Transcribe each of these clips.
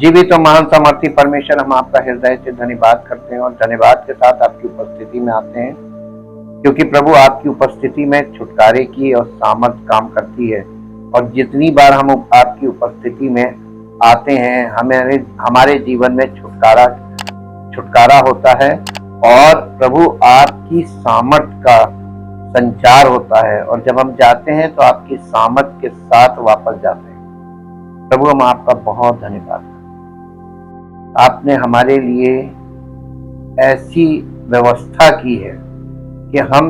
जीवित और महान सामर्थी परमेश्वर, हम आपका हृदय से धन्यवाद करते हैं और धन्यवाद के साथ आपकी उपस्थिति में आते हैं, क्योंकि प्रभु आपकी उपस्थिति में छुटकारे की और सामर्थ काम करती है। और जितनी बार हम आपकी उपस्थिति में आते हैं, हमारे जीवन में छुटकारा होता है और प्रभु आपकी सामर्थ का संचार होता है। और जब हम जाते हैं तो आपकी सामर्थ के साथ वापस जाते हैं। प्रभु, हम आपका बहुत धन्यवाद करते हैं। आपने हमारे लिए ऐसी व्यवस्था की है कि हम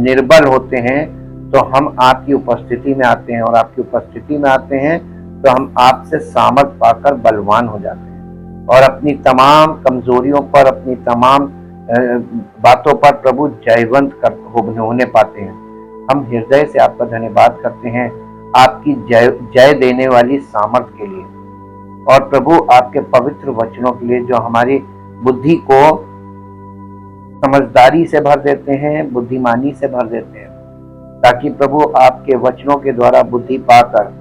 निर्बल होते हैं तो हम आपकी उपस्थिति में आते हैं, और आपकी उपस्थिति में आते हैं तो हम आपसे सामर्थ पाकर बलवान हो जाते हैं और अपनी तमाम कमजोरियों पर, अपनी तमाम बातों पर प्रभु जयवंत होने पाते हैं। हम हृदय से आपका धन्यवाद करते हैं आपकी जय देने वाली सामर्थ के लिए, और प्रभु आपके पवित्र वचनों के लिए जो हमारी बुद्धि को समझदारी से भर देते हैं, बुद्धिमानी से भर देते हैं, ताकि प्रभु आपके वचनों के द्वारा बुद्धि पाकर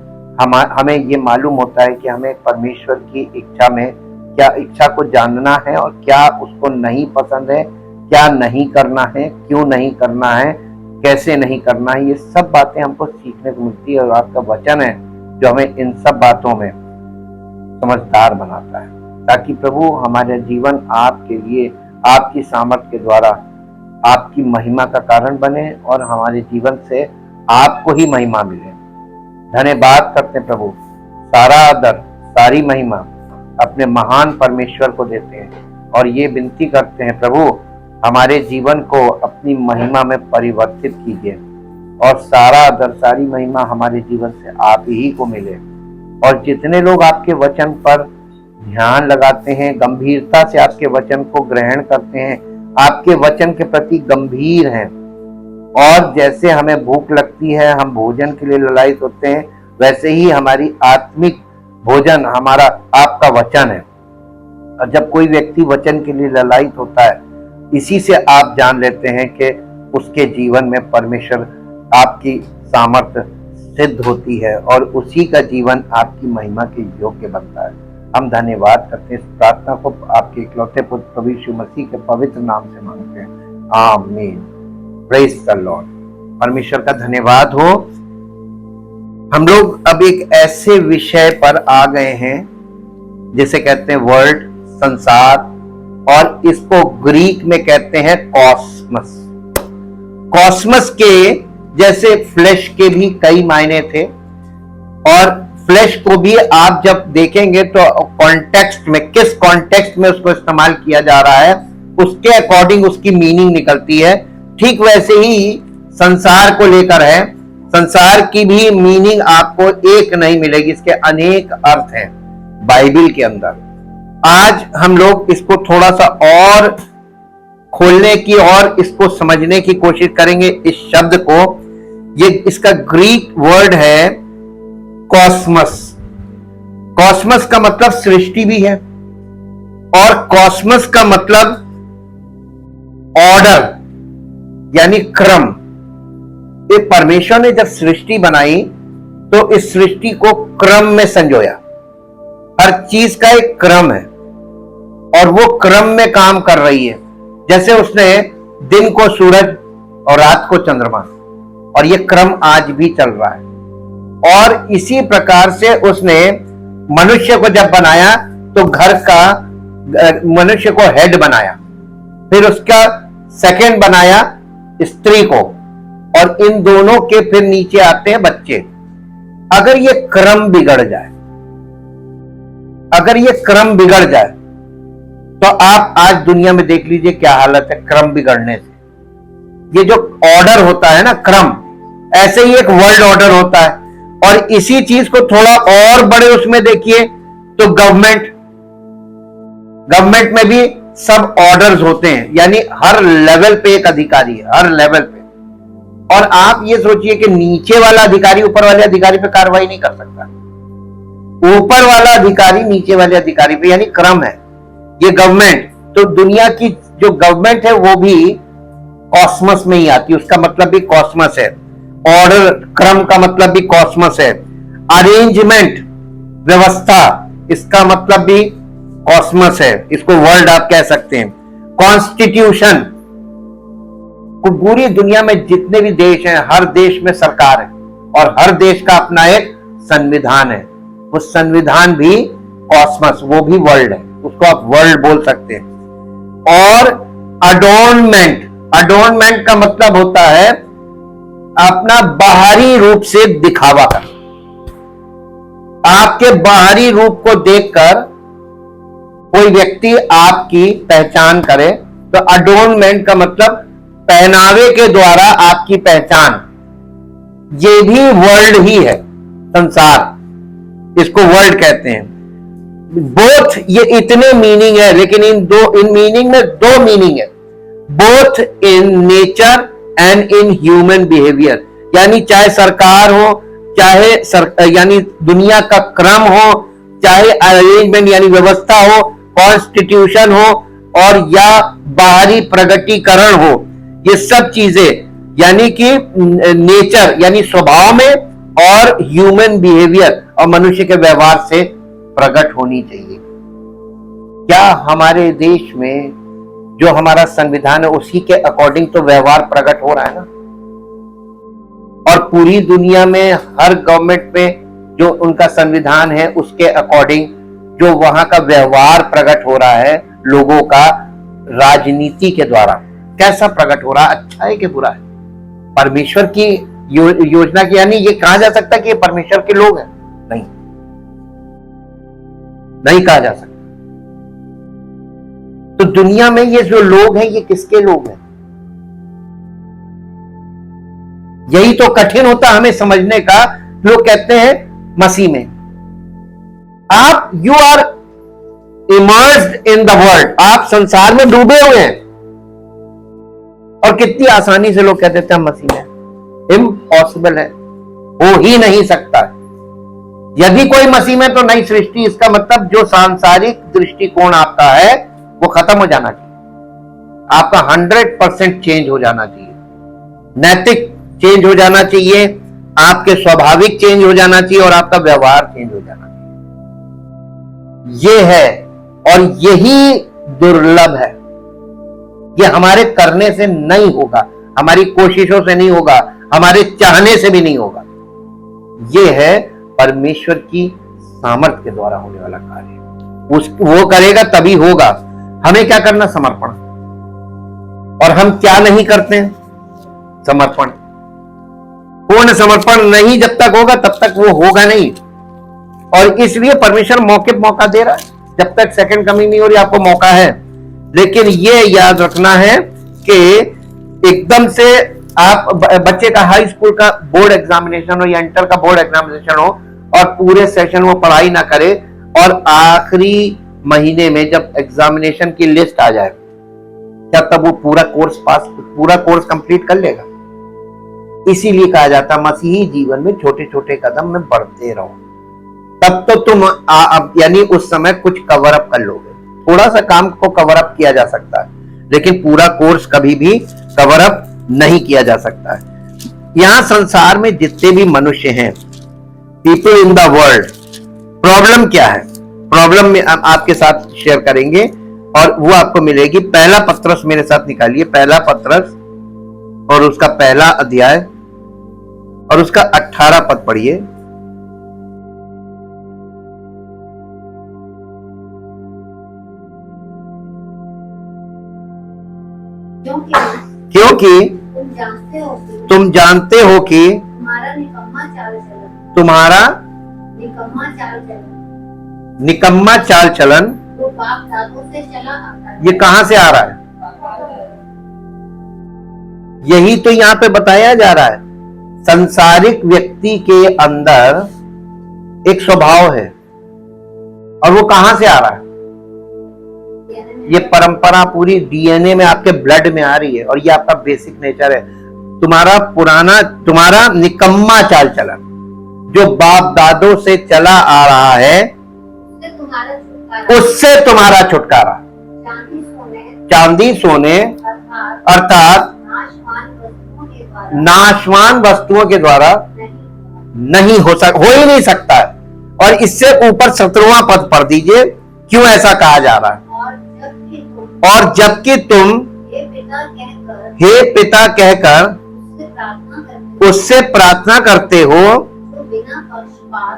हमें ये मालूम होता है कि हमें परमेश्वर की इच्छा में क्या इच्छा को जानना है और क्या उसको नहीं पसंद है, क्या नहीं करना है, क्यों नहीं करना है, कैसे नहीं करना है। ये सब बातें हमको सीखने को मिलती है, और आपका वचन है जो हमें इन सब बातों में समझदार बनाता है, ताकि प्रभु हमारा जीवन आपके लिए, आपकी सामर्थ के द्वारा आपकी महिमा का कारण बने और हमारे जीवन से आपको ही महिमा मिले। धन्यवाद करते हैं प्रभु, सारा आदर, सारी महिमा अपने महान परमेश्वर को देते हैं, और ये विनती करते हैं प्रभु हमारे जीवन को अपनी महिमा में परिवर्तित कीजिए, और सारा आदर, सारी महिमा हमारे जीवन से आप ही को मिले। और जितने लोग आपके वचन पर ध्यान लगाते हैं, गंभीरता से आपके वचन को ग्रहण करते हैं, आपके वचन के प्रति गंभीर हैं, और जैसे हमें भूख लगती है, हम भोजन के लिए ललायित होते हैं, वैसे ही हमारी आत्मिक भोजन हमारा आपका वचन है। और जब कोई व्यक्ति वचन के लिए ललायित होता है, इसी से आप जान लेते हैं कि उसके जीवन में परमेश्वर आपकी सामर्थ्य सिद्ध होती है, और उसी का जीवन आपकी महिमा के योग्य बनता है। हम धन्यवाद करते हैं। इस प्रार्थना को आपके इकलौते पुत्र प्रभु यीशु मसीह के पवित्र नाम से मांगते हैं, आमीन। Praise the Lord. परमेश्वर का धन्यवाद हो। हम लोग अब एक ऐसे विषय पर आ गए हैं जिसे कहते हैं वर्ल्ड, संसार, और इसको ग्रीक में कहते हैं कॉस्मस। कॉस्मस के जैसे फ्लैश के भी कई मायने थे, और फ्लैश को भी आप जब देखेंगे तो कॉन्टेक्स्ट में, किस कॉन्टेक्स्ट में उसको इस्तेमाल किया जा रहा है, उसके अकॉर्डिंग उसकी मीनिंग निकलती है। ठीक वैसे ही संसार को लेकर है। संसार की भी मीनिंग आपको एक नहीं मिलेगी, इसके अनेक अर्थ हैं बाइबल के अंदर। आज हम लोग इसको थोड़ा सा और खोलने की और इसको समझने की कोशिश करेंगे। इस शब्द को, ये इसका ग्रीक वर्ड है कॉस्मस। कॉस्मस का मतलब सृष्टि भी है, और कॉस्मस का मतलब ऑर्डर यानी क्रम। ये परमेश्वर ने जब सृष्टि बनाई तो इस सृष्टि को क्रम में संजोया। हर चीज का एक क्रम है, और वो क्रम में काम कर रही है। जैसे उसने दिन को सूरज और रात को चंद्रमा, और ये क्रम आज भी चल रहा है। और इसी प्रकार से उसने मनुष्य को जब बनाया तो घर का मनुष्य को हेड बनाया, फिर उसका सेकंड बनाया स्त्री को, और इन दोनों के फिर नीचे आते हैं बच्चे। अगर ये क्रम बिगड़ जाए, अगर ये क्रम बिगड़ जाए तो आप आज दुनिया में देख लीजिए क्या हालत है क्रम बिगड़ने से। ये जो ऑर्डर होता है ना, क्रम, ऐसे ही एक वर्ल्ड ऑर्डर होता है। और इसी चीज को थोड़ा और बड़े उसमें देखिए तो गवर्नमेंट में भी सब ऑर्डर्स होते हैं, यानी हर लेवल पे एक अधिकारी है, हर लेवल पे। और आप ये सोचिए कि नीचे वाला अधिकारी ऊपर वाले अधिकारी पे कार्रवाई नहीं कर सकता, ऊपर वाला अधिकारी नीचे वाले अधिकारी पे, यानी क्रम है ये गवर्नमेंट। तो दुनिया की जो गवर्नमेंट है वो भी कॉस्मस में ही आती है, उसका मतलब भी कॉस्मस है। ऑर्डर, क्रम का मतलब भी कॉस्मस है। अरेंजमेंट, व्यवस्था, इसका मतलब भी कॉस्मस है, इसको वर्ल्ड आप कह सकते हैं। कॉन्स्टिट्यूशन, पूरी दुनिया में जितने भी देश हैं, हर देश में सरकार है और हर देश का अपना एक संविधान है। वो संविधान भी कॉस्मस, वो भी वर्ल्ड है, उसको आप वर्ल्ड बोल सकते हैं। और अडोर्नमेंट, अडोर्नमेंट का मतलब होता है अपना बाहरी रूप से दिखावा कर। आपके बाहरी रूप को देखकर कोई व्यक्ति आपकी पहचान करे तो अडोर्नमेंट का मतलब पहनावे के द्वारा आपकी पहचान। ये भी वर्ल्ड ही है, संसार, इसको वर्ल्ड कहते हैं। बोथ, ये इतने मीनिंग है, लेकिन इन मीनिंग में दो मीनिंग है, both in nature and in human behaviour. यानी चाहे सरकार हो, चाहे यानी दुनिया का क्रम हो, चाहे अरेंजमेंट यानी व्यवस्था हो, कॉन्स्टिट्यूशन हो, और या बाहरी प्रगटीकरण हो, ये सब चीजें यानी कि नेचर यानी स्वभाव में और ह्यूमन बिहेवियर और मनुष्य के व्यवहार से प्रकट होनी चाहिए। क्या हमारे देश में जो हमारा संविधान है उसी के अकॉर्डिंग तो व्यवहार प्रकट हो रहा है ना? और पूरी दुनिया में हर गवर्नमेंट में जो उनका संविधान है उसके अकॉर्डिंग जो वहां का व्यवहार प्रकट हो रहा है लोगों का राजनीति के द्वारा, कैसा प्रकट हो रहा है, अच्छा है कि बुरा है? परमेश्वर की योजना की, यानी ये कहा जा सकता है कि ये परमेश्वर के लोग हैं? नहीं, नहीं कहा जा सकता। तो दुनिया में ये जो लोग हैं ये किसके लोग हैं? यही तो कठिन होता हमें समझने का। लोग कहते हैं मसीह में आप, you are immersed in the world, आप संसार में डूबे हुए हैं। और कितनी आसानी से लोग कह देते हैं मसीह में। इम्पॉसिबल है, हो ही नहीं सकता। यदि कोई मसीह में तो नई सृष्टि, इसका मतलब जो सांसारिक दृष्टिकोण आपका है वो खत्म हो जाना चाहिए, आपका 100% चेंज हो जाना चाहिए, नैतिक चेंज हो जाना चाहिए, आपके स्वाभाविक चेंज हो जाना चाहिए और आपका व्यवहार चेंज हो जाना चाहिए। ये है, और यही दुर्लभ है। ये हमारे करने से नहीं होगा, हमारी कोशिशों से नहीं होगा, हमारे चाहने से भी नहीं होगा। ये है परमेश्वर की सामर्थ्य के द्वारा होने वाला कार्य। वो करेगा तभी होगा। हमें क्या करना? समर्पण। और हम क्या नहीं करते हैं? समर्पण। पूर्ण समर्पण नहीं जब तक होगा तब तक वो होगा नहीं। और इसलिए परमेश्वर मौका दे रहा है। जब तक सेकंड कमिंग नहीं हो रही आपको मौका है। लेकिन ये याद रखना है कि एकदम से आप बच्चे का हाई स्कूल का बोर्ड एग्जामिनेशन हो या इंटर का बोर्ड एग्जामिनेशन हो और पूरे सेशन वो पढ़ाई ना करे और आखिरी महीने में जब एग्जामिनेशन की लिस्ट आ जाए, क्या तब वो पूरा कोर्स कंप्लीट कर लेगा? इसीलिए कहा जाता मसीही जीवन में छोटे छोटे कदम में बढ़ते रहो। तब तो तुम यानी उस समय कुछ कवर अप कर लोगे। थोड़ा सा काम को कवर अप किया जा सकता है, लेकिन पूरा कोर्स कभी भी कवर अप नहीं किया जा सकता है। यहां संसार में जितने भी मनुष्य हैं, people in the world, problem क्या है? प्रॉब्लम में आपके साथ शेयर करेंगे और वो आपको मिलेगी। पहला पत्रस मेरे साथ निकालिए, पहला पत्रस और उसका पहला अध्याय और उसका 18 पद पढ़िए। क्योंकि तुम जानते हो कि तुम्हारा निकम्मा चाल चलन ये कहां से आ रहा है? यही तो यहां पे बताया जा रहा है। संसारिक व्यक्ति के अंदर एक स्वभाव है और वो कहां से आ रहा है? ये परंपरा पूरी डीएनए में आपके ब्लड में आ रही है और ये आपका बेसिक नेचर है। तुम्हारा निकम्मा चाल चलन जो बाप दादों से चला आ रहा है उससे तुम्हारा छुटकारा चांदी सोने अर्थात नाशवान वस्तुओं के द्वारा नहीं हो ही नहीं सकता है। और इससे ऊपर 17वां पद पढ़ दीजिए, क्यों ऐसा कहा जा रहा है। और जबकि तुम हे पिता कहकर उससे प्रार्थना करते हो,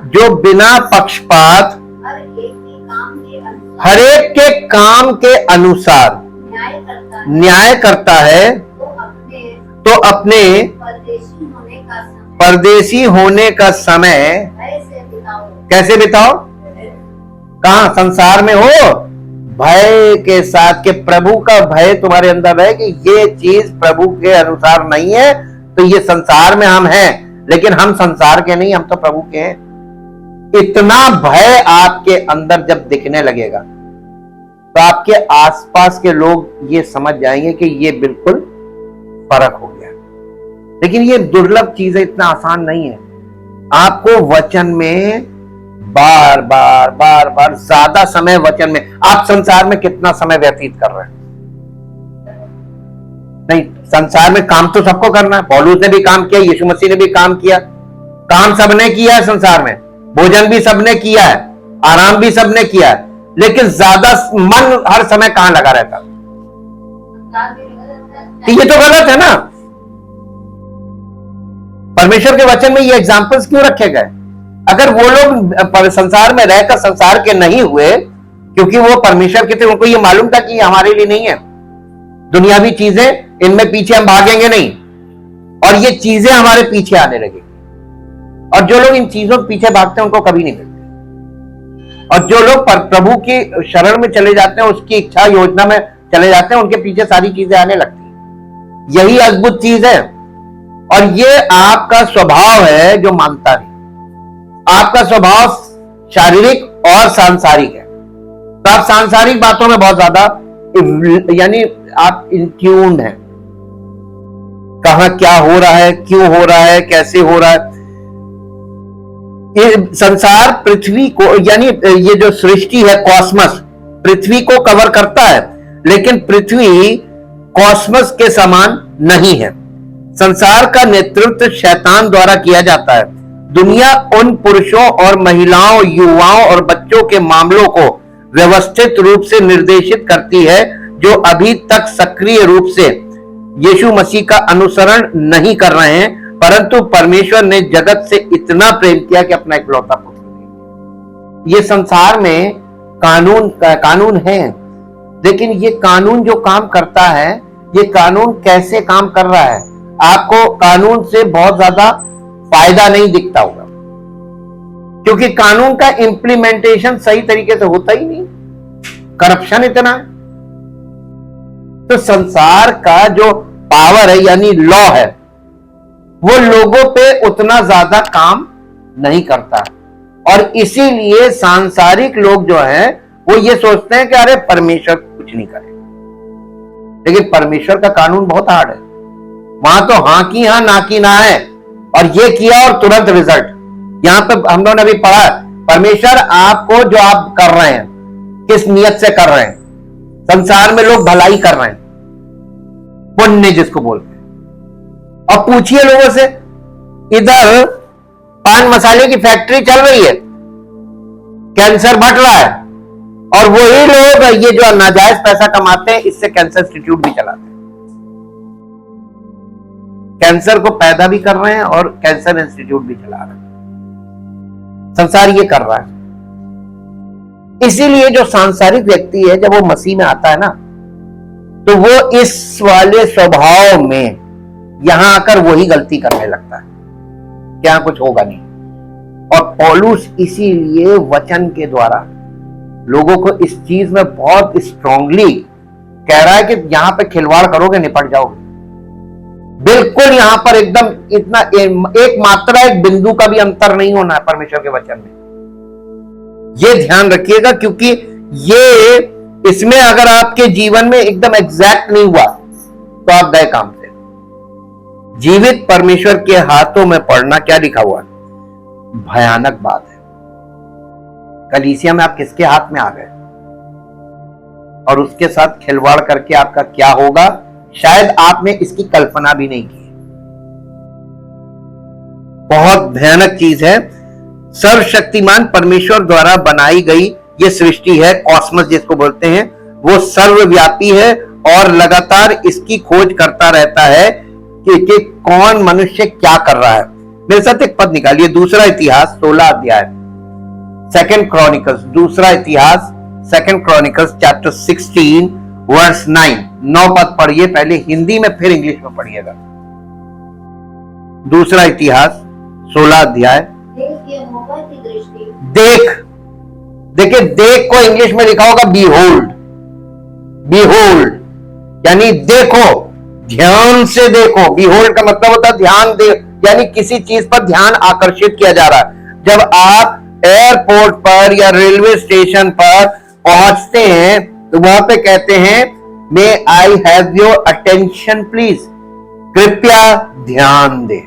जो बिना पक्षपात हर एक के काम के अनुसार न्याय करता है, तो अपने परदेशी होने का समय कैसे बिताओ। कहां? संसार में हो भय के साथ, के प्रभु का भय तुम्हारे अंदर है कि ये चीज प्रभु के अनुसार नहीं है, तो ये संसार में हम हैं, लेकिन हम संसार के नहीं, हम तो प्रभु के हैं। इतना भय आपके अंदर जब दिखने लगेगा तो आपके आसपास के लोग ये समझ जाएंगे कि ये बिल्कुल फर्क हो गया। लेकिन ये दुर्लभ चीज है, इतना आसान नहीं है। आपको वचन में बार बार बार बार ज्यादा समय वचन में, आप संसार में कितना समय व्यतीत कर रहे हैं? नहीं, संसार में काम तो सबको करना है। पौलुस ने भी काम किया, यीशु मसीह ने भी काम किया, काम सबने किया है संसार में, भोजन भी सबने किया है, आराम भी सबने किया है, लेकिन ज्यादा मन हर समय कहां लगा रहता? तो ये तो गलत है ना। परमेश्वर के वचन में ये एग्जाम्पल्स क्यों रखे गए? अगर वो लोग संसार में रहकर संसार के नहीं हुए, क्योंकि वो परमेश्वर के थे, उनको ये मालूम था कि ये हमारे लिए नहीं है, दुनियावी चीजें, इनमें पीछे हम भागेंगे नहीं, और ये चीजें हमारे पीछे आने लगेगी। और जो लोग इन चीजों के पीछे भागते हैं उनको कभी नहीं मिलते, और जो लोग प्रभु की शरण में चले जाते हैं, उसकी इच्छा योजना में चले जाते हैं, उनके पीछे सारी चीजें आने लगती हैं। यही अद्भुत चीज है। और ये आपका स्वभाव है जो मानता नहीं। आपका स्वभाव शारीरिक और सांसारिक है, तो आप सांसारिक बातों में बहुत ज्यादा, यानी आप इंट्यून्ड हैं, कहां क्या हो रहा है, क्यों हो रहा है, कैसे हो रहा है। ये संसार पृथ्वी को, यानी ये जो सृष्टि है कॉस्मस, पृथ्वी को कवर करता है, लेकिन पृथ्वी कॉस्मस के समान नहीं है। संसार का नेतृत्व शैतान द्वारा किया जाता है। दुनिया उन पुरुषों और महिलाओं, युवाओं और बच्चों के मामलों को व्यवस्थित रूप से निर्देशित करती है, जो अभी तक सक्रिय रूप से यीशु मसीह का अनुसरण नहीं कर रहे हैं, परंतु परमेश्वर ने जगत से इतना प्रेम किया कि अपना इकलौता पुत्र दिया। ये संसार में कानून है, लेकिन ये कानून जो काम करता है, ये कानून कैसे काम कर रहा है, आपको कानून से बहुत ज्यादा फायदा नहीं दिखता होगा, क्योंकि कानून का इंप्लीमेंटेशन सही तरीके से होता ही नहीं, करप्शन इतना है। तो संसार का जो पावर है, यानी लॉ है, वो लोगों पे उतना ज्यादा काम नहीं करता, और इसीलिए सांसारिक लोग जो हैं वो ये सोचते हैं कि अरे परमेश्वर कुछ नहीं करे। लेकिन परमेश्वर का कानून बहुत हार्ड है। वहां तो हाँ की हाँ, ना की ना है, और ये किया और तुरंत रिजल्ट। यहां पे हम लोगों ने अभी पढ़ा, परमेश्वर आपको जो आप कर रहे हैं, किस नियत से कर रहे हैं। संसार में लोग भलाई कर रहे हैं, पुण्य जिसको बोलते हैं। और पूछिए लोगों से, इधर पान मसाले की फैक्ट्री चल रही है, कैंसर बढ़ रहा है, और वही लोग ये जो नाजायज पैसा कमाते हैं, इससे कैंसर इंस्टीट्यूट भी चलाते हैं। कैंसर को पैदा भी कर रहे हैं और कैंसर इंस्टीट्यूट भी चला रहे हैं। संसार ये कर रहा है। इसीलिए जो सांसारिक व्यक्ति है, जब वो मसीह में आता है ना, तो वो इस वाले स्वभाव में यहां आकर वही गलती करने लगता है, क्या कुछ होगा नहीं। और पौलुस इसीलिए वचन के द्वारा लोगों को इस चीज में बहुत स्ट्रांगली कह रहा है कि यहां पे खिलवाड़ करोगे निपट जाओगे। बिल्कुल यहां पर एकदम इतना एक मात्रा, एक बिंदु का भी अंतर नहीं होना है परमेश्वर के वचन में। ये ध्यान रखिएगा, क्योंकि ये इसमें अगर आपके जीवन में एकदम एग्जैक्ट नहीं हुआ तो आप गए काम से। जीवित परमेश्वर के हाथों में पड़ना, क्या लिखा हुआ है, भयानक बात है। कलीसिया में आप किसके हाथ में आ गए, और उसके साथ खिलवाड़ करके आपका क्या होगा, शायद आपने इसकी कल्पना भी नहीं की। बहुत भयानक चीज है। सर्वशक्तिमान परमेश्वर द्वारा बनाई गई ये सृष्टि है, कॉस्मस जिसको बोलते हैं, वो सर्वव्यापी है और लगातार इसकी खोज करता रहता है कि कौन मनुष्य क्या कर रहा है। मेरे साथ एक पद निकालिए, दूसरा इतिहास 16 अध्याय, सेकंड क्रॉनिकल्स, दूसरा इतिहास सेकंड क्रॉनिकल्स चैप्टर 16 वर्स 9 पद पढ़िए पहले हिंदी में फिर इंग्लिश में पढ़िएगा। दूसरा इतिहास 16 अध्याय। देखिए देख को इंग्लिश में लिखा होगा बीहोल्ड, बीहोल्ड यानी देखो, ध्यान से देखो। बीहोल्ड का मतलब होता है ध्यान दे, यानी किसी चीज पर ध्यान आकर्षित किया जा रहा है। जब आप एयरपोर्ट पर या रेलवे स्टेशन पर पहुंचते हैं तो वहां पे कहते हैं may I have your attention please, कृपया ध्यान दे।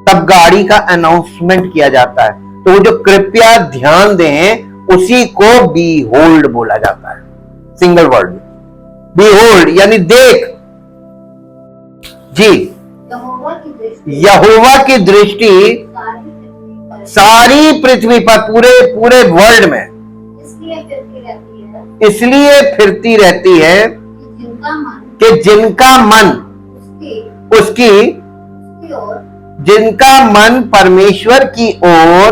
तब गाड़ी का अनाउंसमेंट किया जाता है, तो वो जो कृपया ध्यान दें उसी को बीहोल्ड बोला जाता है, सिंगल वर्ड में। बीहोल्ड यानी देख। जी, यहोवा की दृष्टि सारी पृथ्वी पर, पूरे वर्ल्ड में इसलिए फिरती रहती है कि जिनका मन परमेश्वर की ओर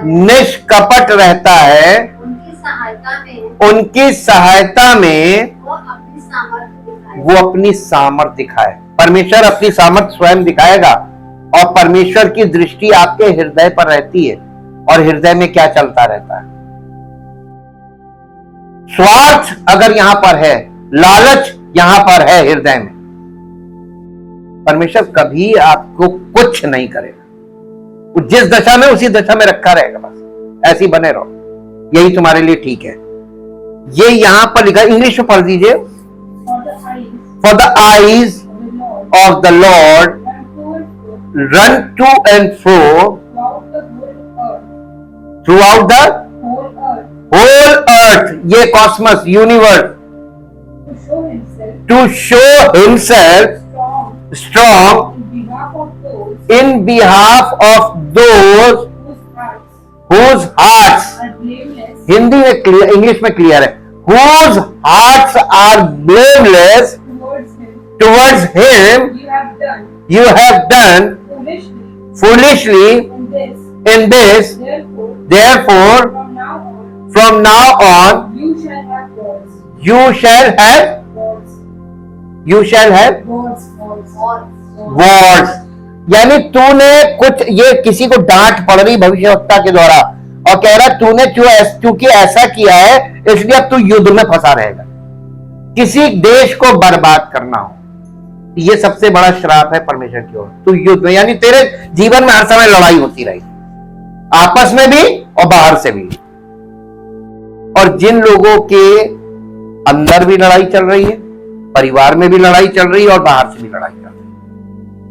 निष्कपट रहता है, उनकी सहायता में वो अपनी सामर्थ दिखाए। परमेश्वर अपनी सामर्थ स्वयं दिखाएगा, और परमेश्वर की दृष्टि आपके हृदय पर रहती है, और हृदय में क्या चलता रहता है। स्वार्थ अगर यहां पर है, लालच यहां पर है हृदय में, परमेश्वर कभी आपको कुछ नहीं करेगा। वो जिस दशा में उसी दशा में रखा रहेगा, बस ऐसी बने रहो, यही तुम्हारे लिए ठीक है। ये यहां पर लिखा, इंग्लिश में पढ़ दीजिए। For the eyes of the lord run to and fro throughout the whole earth, ये cosmos, universe, to show himself strong in behalf of those whose hearts, Hindi में क्लियर, इंग्लिश में क्लियर है, whose hearts are blameless towards him, you have done foolishly in this, therefore from now on you shall have Wars. यानी तूने कुछ, ये किसी को डांट पड़ रही भविष्यवक्ता के द्वारा, और कह रहा तूने चूंकि ऐसा किया है इसलिए अब तू युद्ध में फंसा रहेगा। किसी देश को बर्बाद करना हो, ये सबसे बड़ा श्राप है परमेश्वर की ओर। तू युद्ध में, यानी तेरे जीवन में हर समय लड़ाई होती रही, आपस में भी और बाहर से भी। और जिन लोगों के अंदर भी लड़ाई चल रही है, परिवार में भी लड़ाई चल रही है और बाहर से भी लड़ाई चल रही है,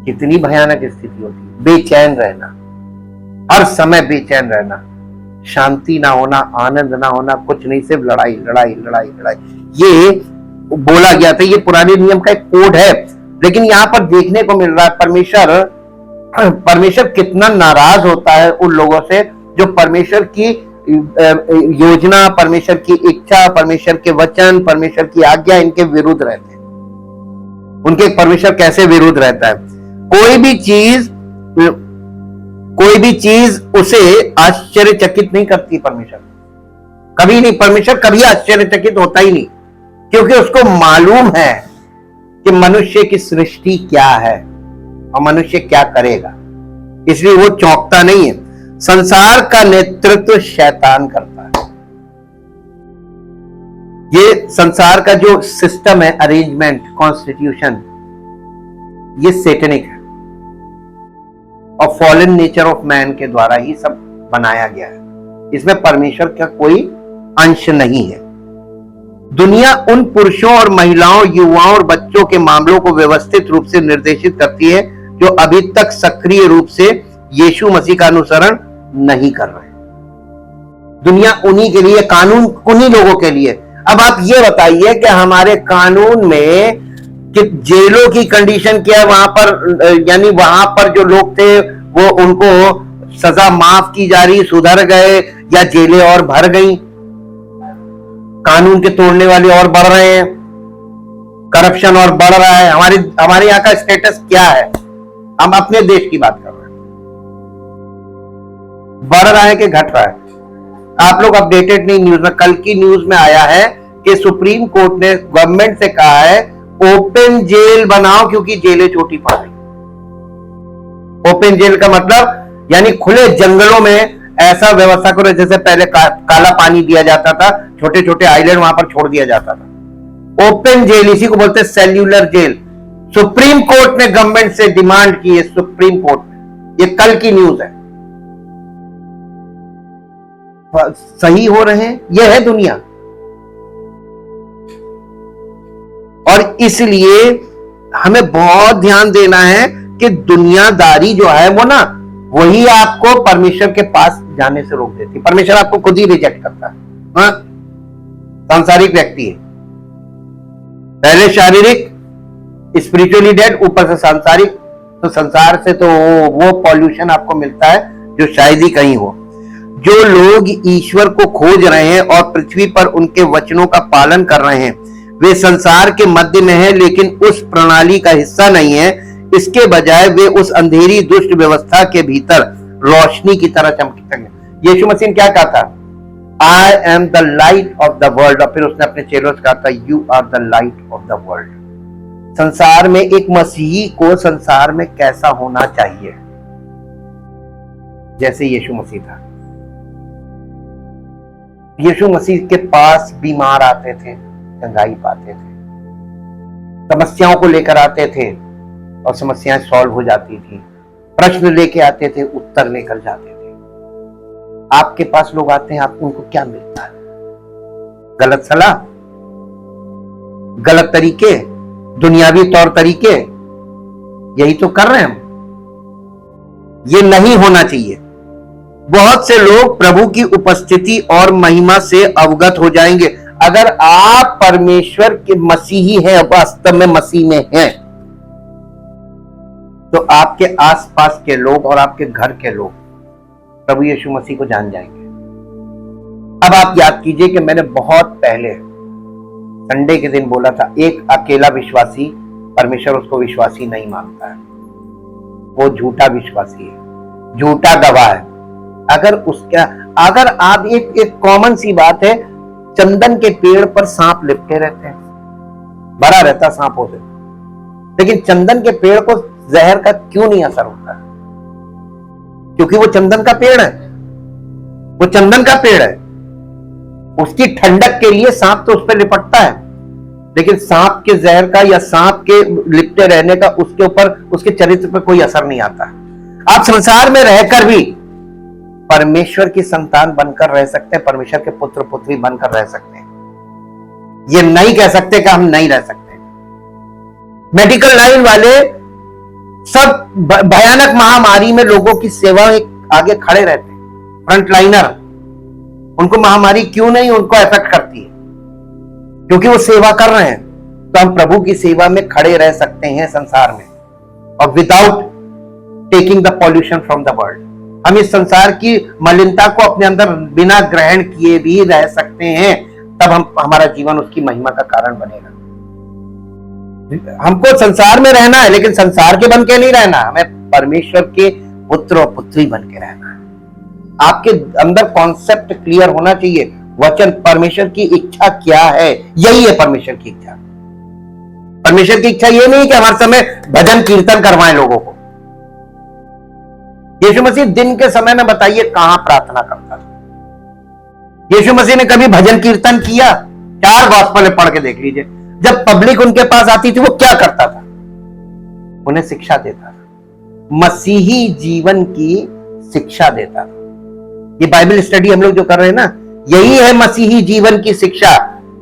कितनी भयानक स्थिति होती है। बेचैन रहना, हर समय बेचैन रहना, शांति ना होना, आनंद ना होना, कुछ नहीं, सिर्फ लड़ाई लड़ाई लड़ाई लड़ाई। ये बोला गया था, ये पुराने नियम का एक कोड है, लेकिन यहां पर देखने को मिल रहा है परमेश्वर कितना नाराज होता है उन लोगों से जो परमेश्वर की योजना, परमेश्वर की इच्छा, परमेश्वर के वचन, परमेश्वर की आज्ञा इनके विरुद्ध रहते हैं। उनके परमेश्वर कैसे विरुद्ध रहता है। कोई भी चीज उसे आश्चर्यचकित नहीं करती परमेश्वर, कभी नहीं। परमेश्वर कभी आश्चर्यचकित होता ही नहीं, क्योंकि उसको मालूम है कि मनुष्य की सृष्टि क्या है और मनुष्य क्या करेगा, इसलिए वो चौंकता नहीं है। संसार का नेतृत्व शैतान करता है। ये संसार का जो सिस्टम है, अरेंजमेंट, कॉन्स्टिट्यूशन, ये सैटेनिक है और फॉलन नेचर ऑफ मैन के द्वारा ही सब बनाया गया है। इसमें परमेश्वर का कोई अंश नहीं है। दुनिया उन पुरुषों और महिलाओं, युवाओं और बच्चों के मामलों को व्यवस्थित रूप से निर्देशित करती है जो अभी तक सक्रिय रूप से यीशु मसीह का अनुसरण नहीं कर रहे। दुनिया उन्हीं के लिए, कानून उन्हीं लोगों के लिए। अब आप ये बताइए कि हमारे कानून में कि जेलों की कंडीशन क्या है वहां पर, यानी वहां पर जो लोग थे वो उनको सजा माफ की जा रही, सुधर गए, या जेलें और भर गई, कानून के तोड़ने वाले और बढ़ रहे हैं, करप्शन और बढ़ रहा है। हमारे यहाँ का स्टेटस क्या है? हम अपने देश की बात कर रहे हैं, बढ़ रहा है कि घट रहा है? आप लोग अपडेटेड नहीं न्यूज में। कल की न्यूज में आया है कि सुप्रीम कोर्ट ने गवर्नमेंट से कहा है ओपन जेल बनाओ, क्योंकि जेलें छोटी पड़ रही। ओपन जेल का मतलब यानी खुले जंगलों में ऐसा व्यवस्था करो जैसे पहले काला पानी दिया जाता था, छोटे छोटे आइलैंड वहां पर छोड़ दिया जाता था। ओपन जेल, इसी को बोलते हैं सेल्यूलर जेल। सुप्रीम कोर्ट ने गवर्नमेंट से डिमांड की है, सुप्रीम कोर्ट में, ये कल की न्यूज है। सही हो रहे हैं, यह है दुनिया। और इसलिए हमें बहुत ध्यान देना है कि दुनियादारी जो है वो ना, वही आपको परमेश्वर के पास जाने से रोक देती है। परमेश्वर आपको खुद ही रिजेक्ट करता है। हाँ? सांसारिक व्यक्ति है, पहले शारीरिक, स्पिरिचुअली डेड, ऊपर से सांसारिक। तो संसार से तो वो पॉल्यूशन आपको मिलता है जो शायद ही कहीं हो। जो लोग ईश्वर को खोज रहे हैं और पृथ्वी पर उनके वचनों का पालन कर रहे हैं, वे संसार के मध्य में है लेकिन उस प्रणाली का हिस्सा नहीं है। इसके बजाय वे उस अंधेरी दुष्ट व्यवस्था के भीतर रोशनी की तरह चमकते हैं। यीशु मसीह ने क्या कहा था? I am the light of the world. और फिर उसने अपने चेलों से कहा था you are the light of the world. संसार में एक मसीही को संसार में कैसा होना चाहिए? जैसे यीशु मसीह था। यीशु मसीह के पास बीमार आते थे, चंगाई पाते थे, समस्याओं को लेकर आते थे और समस्याएं सॉल्व हो जाती थी। प्रश्न लेके आते थे, उत्तर लेकर जाते थे। आपके पास लोग आते हैं, आपको उनको क्या मिलता है? गलत सलाह, गलत तरीके, दुनियावी तौर तरीके, यही तो कर रहे हैं हम। ये नहीं होना चाहिए। बहुत से लोग प्रभु की उपस्थिति और महिमा से अवगत हो जाएंगे। अगर आप परमेश्वर के मसीही हैं, वास्तव में मसीह में हैं, तो आपके आसपास के लोग और आपके घर के लोग प्रभु यीशु मसीह को जान जाएंगे। अब आप याद कीजिए कि मैंने बहुत पहले संडे के दिन बोला था, एक अकेला विश्वासी, परमेश्वर उसको विश्वासी नहीं मानता है, वो झूठा विश्वासी है, झूठा गवाह है। अगर आप एक कॉमन सी बात है, चंदन के पेड़ पर सांप लिपटे रहते हैं, भरा रहता सांपों से, लेकिन चंदन के पेड़ को जहर का क्यों नहीं असर होता? क्योंकि वो चंदन का पेड़ है, वो चंदन का पेड़ है। उसकी ठंडक के लिए सांप तो उस पर लिपटता है, लेकिन सांप के जहर का या सांप के लिपटे रहने का उसके ऊपर, उसके चरित्र पर कोई असर नहीं आता। आप संसार में रहकर भी परमेश्वर की संतान बनकर रह सकते हैं, परमेश्वर के पुत्र पुत्री बनकर रह सकते हैं। ये नहीं कह सकते कि हम नहीं रह सकते। मेडिकल लाइन वाले सब भयानक महामारी में लोगों की सेवा आगे खड़े रहते हैं, फ्रंट लाइनर। उनको महामारी क्यों नहीं उनको अफेक्ट करती है? क्योंकि वो सेवा कर रहे हैं। तो हम प्रभु की सेवा में खड़े रह सकते हैं संसार में, और without taking the pollution from the world. हम इस संसार की मलिनता को अपने अंदर बिना ग्रहण किए भी रह सकते हैं। तब हमारा जीवन उसकी महिमा का कारण बनेगा। हमको संसार में रहना है, लेकिन संसार के बन के नहीं रहना, हमें परमेश्वर के पुत्र और पुत्री बन के रहना है। आपके अंदर कॉन्सेप्ट क्लियर होना चाहिए, वचन, परमेश्वर की इच्छा क्या है, यही है परमेश्वर की इच्छा। परमेश्वर की इच्छा ये नहीं कि हर समय भजन कीर्तन करवाएं लोगों को। यीशु मसीह दिन के समय में बताइए कहां प्रार्थना करता था? यीशु मसीह ने कभी भजन कीर्तन किया? 4 गॉस्पेल पढ़ के देख लीजिए। जब पब्लिक उनके पास आती थी, वो क्या करता था? उन्हें शिक्षा देता था, मसीही जीवन की शिक्षा देता था। ये बाइबल स्टडी हम लोग जो कर रहे हैं ना, यही है मसीही जीवन की शिक्षा।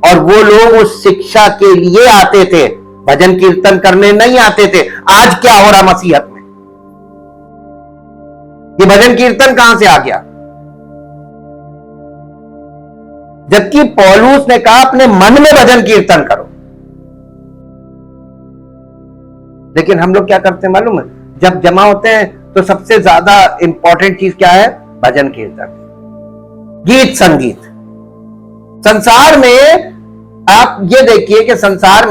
और वो लोग उस शिक्षा के लिए आते थे, भजन कीर्तन करने नहीं आते थे। आज क्या हो रहा मसीहत में? ये भजन कीर्तन कहां से आ गया? जबकि पौलुस ने कहा अपने मन में भजन कीर्तन करो। लेकिन हम लोग क्या करते हैं मालूम है? जब जमा होते हैं तो सबसे ज्यादा इंपॉर्टेंट चीज क्या है? भजन कीर्तन, गीत संगीत। संसार में आप ये देखिए कि संसार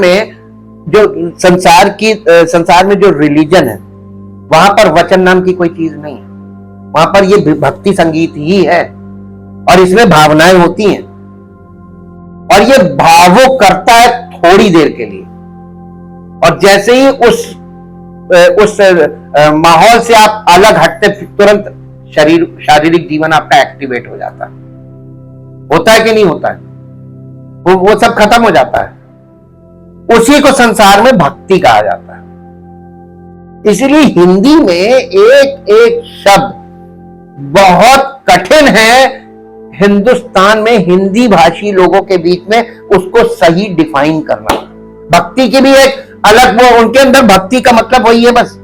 में जो रिलीजन है, वहां पर वचन नाम की कोई चीज नहीं है। वहां पर ये भक्ति संगीत ही है, और इसमें भावनाएं होती हैं, और ये भावुक करता है थोड़ी देर के लिए, और जैसे ही उस माहौल से आप अलग हटते, तुरंत शारीरिक जीवन आपका एक्टिवेट हो जाता है। होता है कि नहीं होता है? वो सब खत्म हो जाता है। उसी को संसार में भक्ति कहा जाता है। इसलिए हिंदी में एक एक शब्द बहुत कठिन है हिंदुस्तान में हिंदी भाषी लोगों के बीच में उसको सही डिफाइन करना। भक्ति की भी एक अलग, वो उनके अंदर भक्ति का मतलब वही है, बस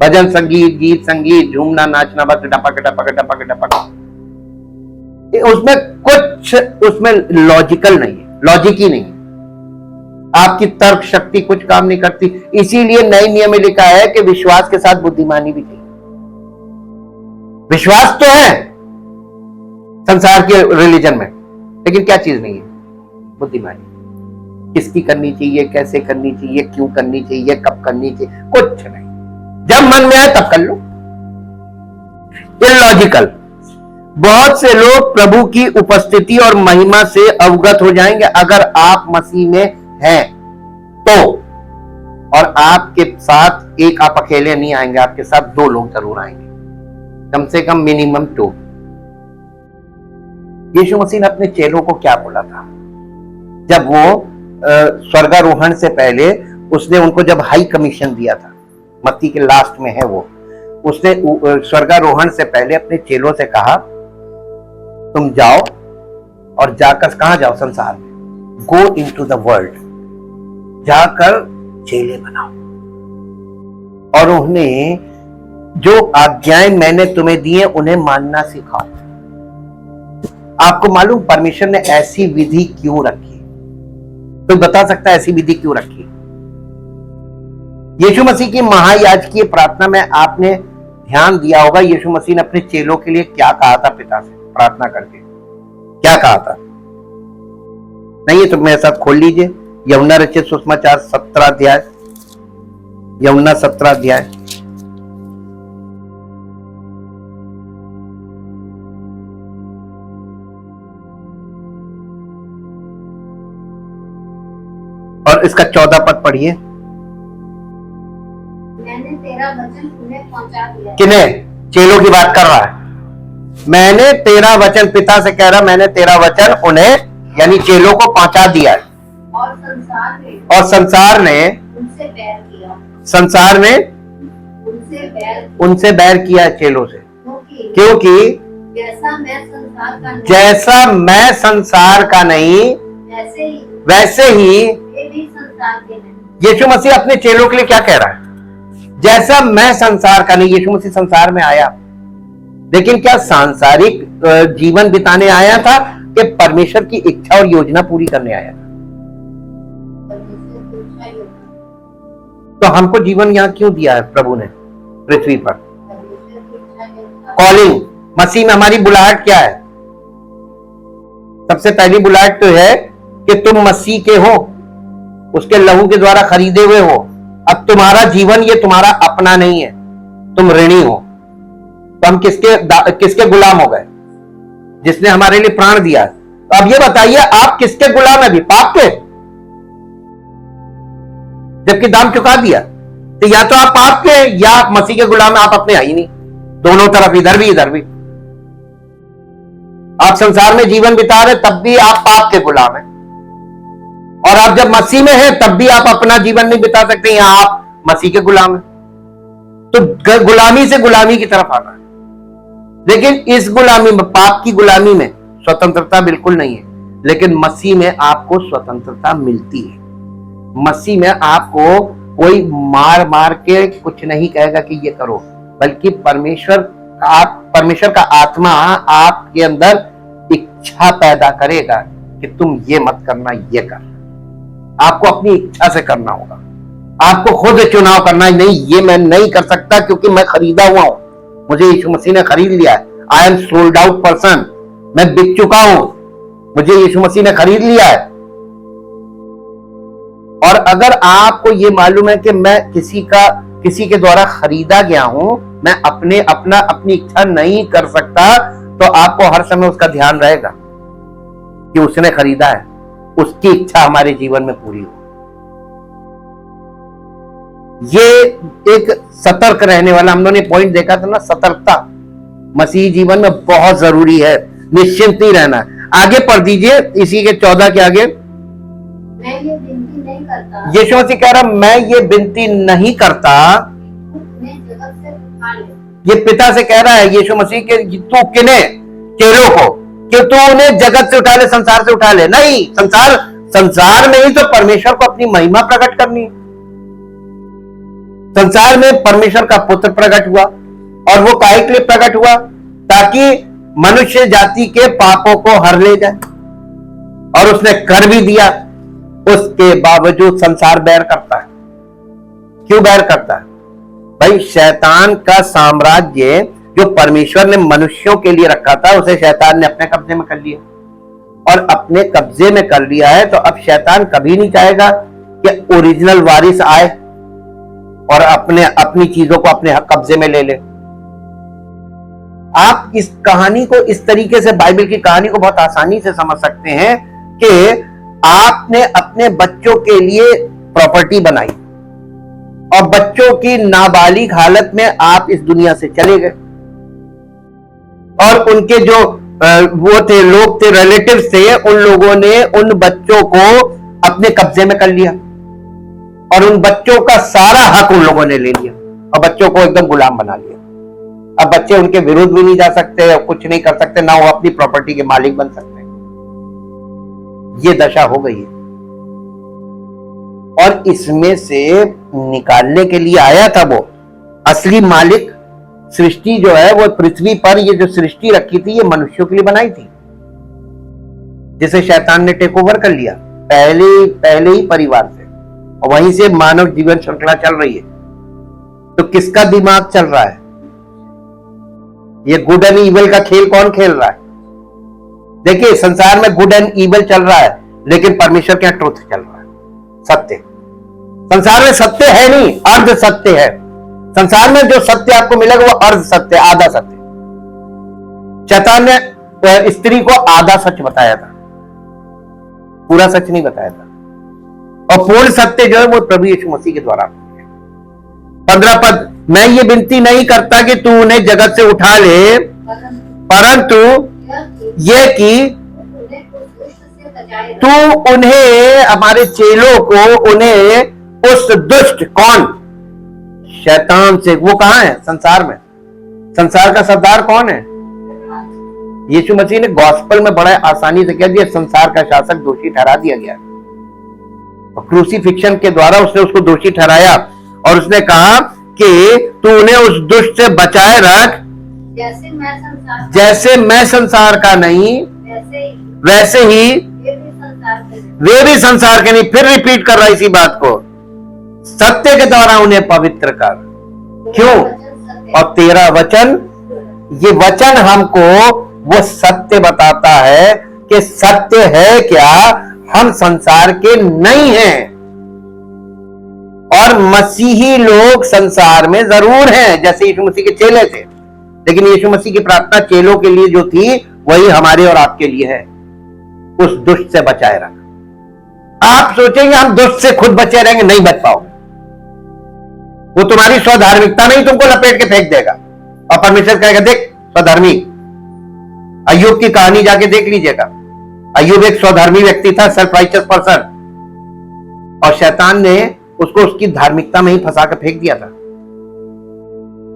भजन संगीत, गीत संगीत, झूमना नाचना, बस टपक टपक टपक टपक। उसमें कुछ उसमें लॉजिकल नहीं है, लॉजिक ही नहीं है। आपकी तर्क शक्ति कुछ काम नहीं करती। इसीलिए नए नियम में लिखा है कि विश्वास के साथ बुद्धिमानी भी चाहिए। विश्वास तो है संसार के रिलीजन में, लेकिन क्या चीज नहीं है? बुद्धिमानी। किसकी करनी चाहिए, कैसे करनी चाहिए, क्यों करनी चाहिए, कब करनी चाहिए, कुछ नहीं। जब मन में आए तब कर लो। इलॉजिकल। बहुत से लोग प्रभु की उपस्थिति और महिमा से अवगत हो जाएंगे अगर आप मसीह में हैं तो, और आपके साथ एक आप अकेले नहीं आएंगे, आपके साथ 2 लोग जरूर आएंगे, कम से कम मिनिमम 2। यीशु मसीह ने अपने चेलों को क्या बोला था? जब वो स्वर्गारोहण से पहले उसने उनको जब हाई कमीशन दिया था, मत्ती के लास्ट में है वो, उसने स्वर्गारोहण से पहले अपने चेलों से कहा, तुम जाओ और जाकर कहां जाओ? संसार में। गो इनटू द वर्ल्ड, जाकर चेले बनाओ, और उन्हें जो आज्ञाएं मैंने तुम्हें दी है उन्हें मानना सिखाओ। आपको मालूम परमेश्वर ने ऐसी विधि क्यों रखी? कोई बता सकता है ऐसी विधि क्यों रखी? यीशु मसीह की महायाजकीय प्रार्थना में आपने ध्यान दिया होगा, यीशु मसीह ने अपने चेलों के लिए क्या कहा था पिता से प्रार्थना करके? क्या कहा था? नहीं है तो मेरे साथ खोल लीजिए, यूहन्ना रचित सुसमाचार 17 अध्याय, यूहन्ना 17 अध्याय। और इसका 14 पद पढ़िए। मैंने तेरा वचन उन्हें पहुंचा दिया। किन्हें? चेलों की बात कर रहा है। मैंने तेरा वचन, पिता से कह रहा, मैंने तेरा वचन उन्हें यानी चेलों को पहुंचा दिया है, और संसार ने उनसे बैर किया। संसार ने उनसे बैर किया है चेलों से, क्योंकि जैसा मैं संसार का नहीं वैसे ही यीशु मसीह अपने चेलों के लिए क्या कह रहा है? जैसा मैं संसार का नहीं। यीशु मसीह संसार में आया, लेकिन क्या सांसारिक जीवन बिताने आया था कि परमेश्वर की इच्छा और योजना पूरी करने आया था? तो हमको जीवन यहाँ क्यों दिया है प्रभु ने पृथ्वी पर? कॉलिंग, मसीह में हमारी बुलाहट क्या है? सबसे पहली बुलाहट तो है कि तुम मसीह के हो, उसके लहू के द्वारा खरीदे हुए हो। अब तुम्हारा जीवन ये तुम्हारा अपना नहीं है, तुम ऋणी हो। तो हम किसके गुलाम हो गए? जिसने हमारे लिए प्राण दिया। तो अब ये बताइए आप किसके गुलाम है? भी पाप के, जबकि दाम चुका दिया। तो या तो आप पाप के या आप मसीह के गुलाम है, आप अपने है ही नहीं। दोनों तरफ, इधर भी इधर भी। आप संसार में जीवन बिता रहे तब भी आप पाप के गुलाम हैं, और आप जब मसीह में हैं तब भी आप अपना जीवन नहीं बिता सकते, यहां आप मसीह के गुलाम हैं। तो गुलामी से गुलामी की तरफ आना है। लेकिन इस गुलामी में, पाप की गुलामी में स्वतंत्रता बिल्कुल नहीं है, लेकिन मसीह में आपको स्वतंत्रता मिलती है। मसीह में आपको कोई मार मार के कुछ नहीं कहेगा कि ये करो, बल्कि परमेश्वर का आत्मा आपके अंदर इच्छा पैदा करेगा कि तुम ये मत करना, ये कर। आपको अपनी इच्छा से करना होगा। आपको खुद चुनाव करना है, नहीं ये मैं नहीं कर सकता क्योंकि मैं खरीदा हुआ हूं, मुझे यीशु मसीह ने खरीद लिया है। I am sold out person, मैं बिक चुका हूं, मुझे यीशु मसीह ने खरीद लिया है। और अगर आपको ये मालूम है कि मैं किसी के द्वारा खरीदा गया हूं, मैं अपनी इच्छा नहीं कर सकता, तो आपको हर समय उसका ध्यान रहेगा कि उसने खरीदा है, उसकी इच्छा हमारे जीवन में पूरी हो। ये एक सतर्क रहने वाला, हम लोगों ने पॉइंट देखा था ना, सतर्कता मसीही जीवन में बहुत जरूरी है, निश्चिंत नहीं रहना। आगे पढ़ दीजिए इसी के 14 के आगे। मैं ये विनती नहीं करता, यीशु मसीह कह रहा मैं ये विनती नहीं करता, मैं जगत से उठा ले। ये पिता से कह रहा है यीशु मसीह के, तू किन्हें, चेलों को, कि तू उन्हें जगत से उठा ले, संसार से उठा ले। नहीं, संसार में ही तो परमेश्वर को अपनी महिमा प्रकट करनी है। संसार में परमेश्वर का पुत्र प्रकट हुआ, और वो काहे के लिए प्रकट हुआ? ताकि मनुष्य जाति के पापों को हर ले जाए, और उसने कर भी दिया। उसके बावजूद संसार बैर करता है। क्यों बैर करता है? भाई शैतान का साम्राज्य जो परमेश्वर ने मनुष्यों के लिए रखा था, उसे शैतान ने अपने कब्जे में कर लिया, और अपने कब्जे में कर लिया है। तो अब शैतान कभी नहीं चाहेगा कि ओरिजिनल वारिस आए और अपनी चीजों को अपने कब्जे में ले ले। आप इस कहानी को, इस तरीके से बाइबल की कहानी को बहुत आसानी से समझ सकते हैं कि आपने अपने बच्चों के लिए प्रॉपर्टी बनाई, और बच्चों की नाबालिग हालत में आप इस दुनिया से चले गए, और उनके जो लोग थे, रिलेटिव्स थे, उन लोगों ने उन बच्चों को अपने कब्जे में कर लिया, और उन बच्चों का सारा हक उन लोगों ने ले लिया, और बच्चों को एकदम गुलाम बना लिया। अब बच्चे उनके विरुद्ध भी नहीं जा सकते, कुछ नहीं कर सकते, ना वो अपनी प्रॉपर्टी के मालिक बन सकते। ये दशा हो गई है, और इसमें से निकालने के लिए आया था वो असली मालिक। सृष्टि जो है वो पृथ्वी पर, ये जो सृष्टि रखी थी, ये मनुष्यों के लिए बनाई थी, जिसे शैतान ने टेक ओवर कर लिया पहले ही परिवार से, और वहीं से मानव जीवन श्रृंखला चल रही है। तो किसका दिमाग चल रहा है? ये गुड एंड इविल का खेल कौन खेल रहा है? देखिए, संसार में गुड एंड इविल चल रहा है, लेकिन परमेश्वर के यहां ट्रुथ चल रहा है, सत्य। संसार में सत्य है नहीं, अर्ध सत्य है। संसार में जो सत्य आपको मिलेगा वो अर्ध सत्य, आधा सत्य। शैतान ने स्त्री को आधा सच बताया था, पूरा सच नहीं बताया था, और पूर्ण सत्य जो है वो प्रभु यीशु मसीह के द्वारा। 15 पद, मैं ये विनती नहीं करता कि तू उन्हें जगत से उठा ले, परंतु ये कि तू उन्हें, हमारे चेलों को, उन्हें उस दुष्ट, कौन? शैतान से। वो कहां है? संसार में। संसार का सरदार कौन है? यीशु मसीह ने गॉस्पेल में बड़ा आसानी से कह दिया, संसार का शासक दोषी ठहरा दिया गया। क्रूसीफिक्शन के द्वारा उसने उसको दोषी ठहराया, और उसने कहा कि तू उन्हें उस दुष्ट से बचाए रख, जैसे मैं संसार का नहीं, वैसे ही वे भी संसार के नहीं। फिर रिपीट कर रहा है इसी बात को, सत्य के द्वारा उन्हें पवित्र कर। क्यों? और तेरा वचन, ये वचन हमको वो सत्य बताता है कि सत्य है क्या, हम संसार के नहीं हैं, और मसीही लोग संसार में जरूर हैं, जैसे यीशु मसीह के चेले थे। लेकिन यीशु मसीह की प्रार्थना चेलों के लिए जो थी, वही हमारे और आपके लिए है, उस दुष्ट से बचाए रख। आप सोचेंगे हम दुष्ट से खुद बचे रहेंगे, नहीं बच पाओगे। वो तुम्हारी स्वधार्मिकता नहीं तुमको लपेट के फेंक देगा, और परमेश्वर कहेगा, देख स्वधर्मी। अय्यूब की कहानी जाके देख लीजिएगा। अय्यूब एक स्वधर्मी व्यक्ति था, सेल्फ राइचियस पर्सन, और शैतान ने उसको उसकी धार्मिकता में ही फंसा कर फेंक दिया था,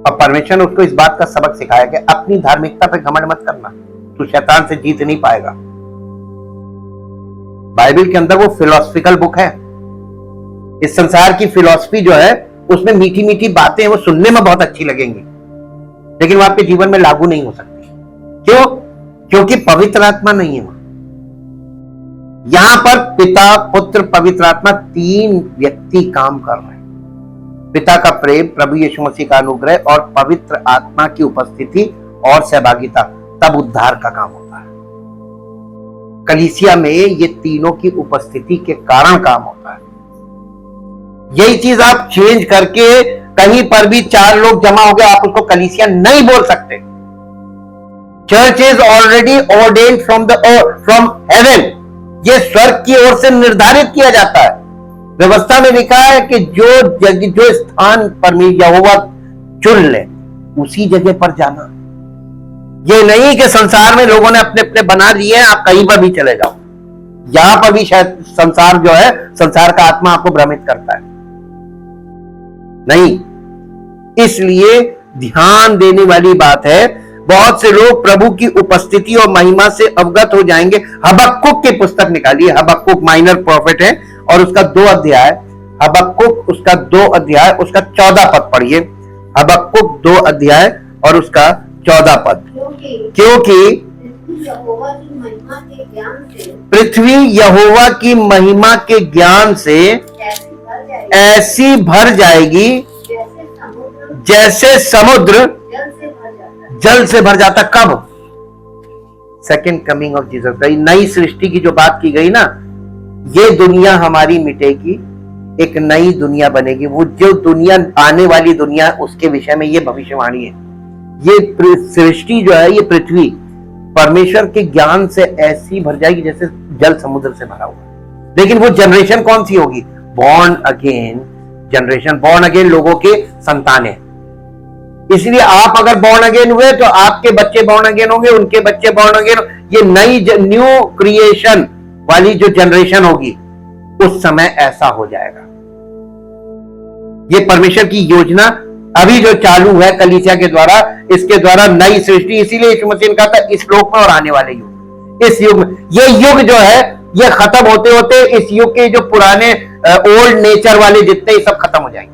और परमेश्वर ने उसको इस बात का सबक सिखाया कि अपनी धार्मिकता पे घमंड मत करना, तू शैतान से जीत नहीं पाएगा। बाइबल के अंदर वो फिलोसफिकल बुक है। इस संसार की फिलॉसफी जो है, उसमें मीठी मीठी बातें वो सुनने में बहुत अच्छी लगेंगी, लेकिन वो आपके जीवन में लागू नहीं हो सकती। क्यों? क्योंकि पवित्र आत्मा नहीं है वहां। यहां पर पिता, पुत्र, पवित्र आत्मा, 3 व्यक्ति काम कर रहे हैं। पिता का प्रेम, प्रभु यीशु मसीह का अनुग्रह और पवित्र आत्मा की उपस्थिति और सहभागिता, तब उद्धार का काम होता है। कलीसिया में ये तीनों की उपस्थिति के कारण काम होता है। यही चीज आप चेंज करके कहीं पर भी 4 लोग जमा हो गए, आप उसको कलीसिया नहीं बोल सकते। Church is already ordained from heaven, ये स्वर्ग की ओर से निर्धारित किया जाता है। व्यवस्था में लिखा है कि जो स्थान परमेश्वर यहोवा चुन ले उसी जगह पर जाना। ये नहीं कि संसार में लोगों ने अपने अपने बना दिए हैं, आप कहीं पर भी चले जाओ। यहां पर भी शायद संसार जो है, संसार का आत्मा आपको भ्रमित करता है, नहीं। इसलिए ध्यान देने वाली बात है, बहुत से लोग प्रभु की उपस्थिति और महिमा से अवगत हो जाएंगे। हबक्कुक की पुस्तक निकालिए, हबक्कुक माइनर प्रॉफिट है और उसका 2 अध्याय, हबक्कुक उसका 2 अध्याय उसका 14 पद पढ़िए। हबक्कुक 2 अध्याय और उसका 14 पद। क्योंकि पृथ्वी यहोवा की महिमा के ज्ञान से ऐसी भर जाएगी जैसे समुद्र जल से भर जाता। कब? Second coming of Jesus. नई सृष्टि की जो बात की गई ना, ये दुनिया हमारी मिटेगी, एक नई दुनिया बनेगी। वो जो दुनिया आने वाली दुनिया, उसके विषय में ये भविष्यवाणी है। ये सृष्टि जो है, ये पृथ्वी परमेश्वर के ज्ञान से ऐसी भर जाएगी जैसे जल समुद्र से भरा हुआ। लेकिन वो जनरेशन कौन सी होगी? Born again generation, born again लोगों के संतान है। इसलिए आप अगर बॉर्न अगेन हुए तो आपके बच्चे बॉर्न अगेन होंगे, उनके बच्चे बॉर्न अगेन। ये नई न्यू क्रिएशन वाली जो जनरेशन होगी, उस समय ऐसा हो जाएगा। ये परमेश्वर की योजना अभी जो चालू है कलीसिया के द्वारा, इसके द्वारा नई सृष्टि। इसीलिए यीशु मसीह ने कहा था इस लोक में और आने वाले युग, इस युग में। ये युग जो है, ये खत्म होते होते इस युग के जो पुराने ओल्ड नेचर वाले जितने, सब खत्म हो जाएंगे।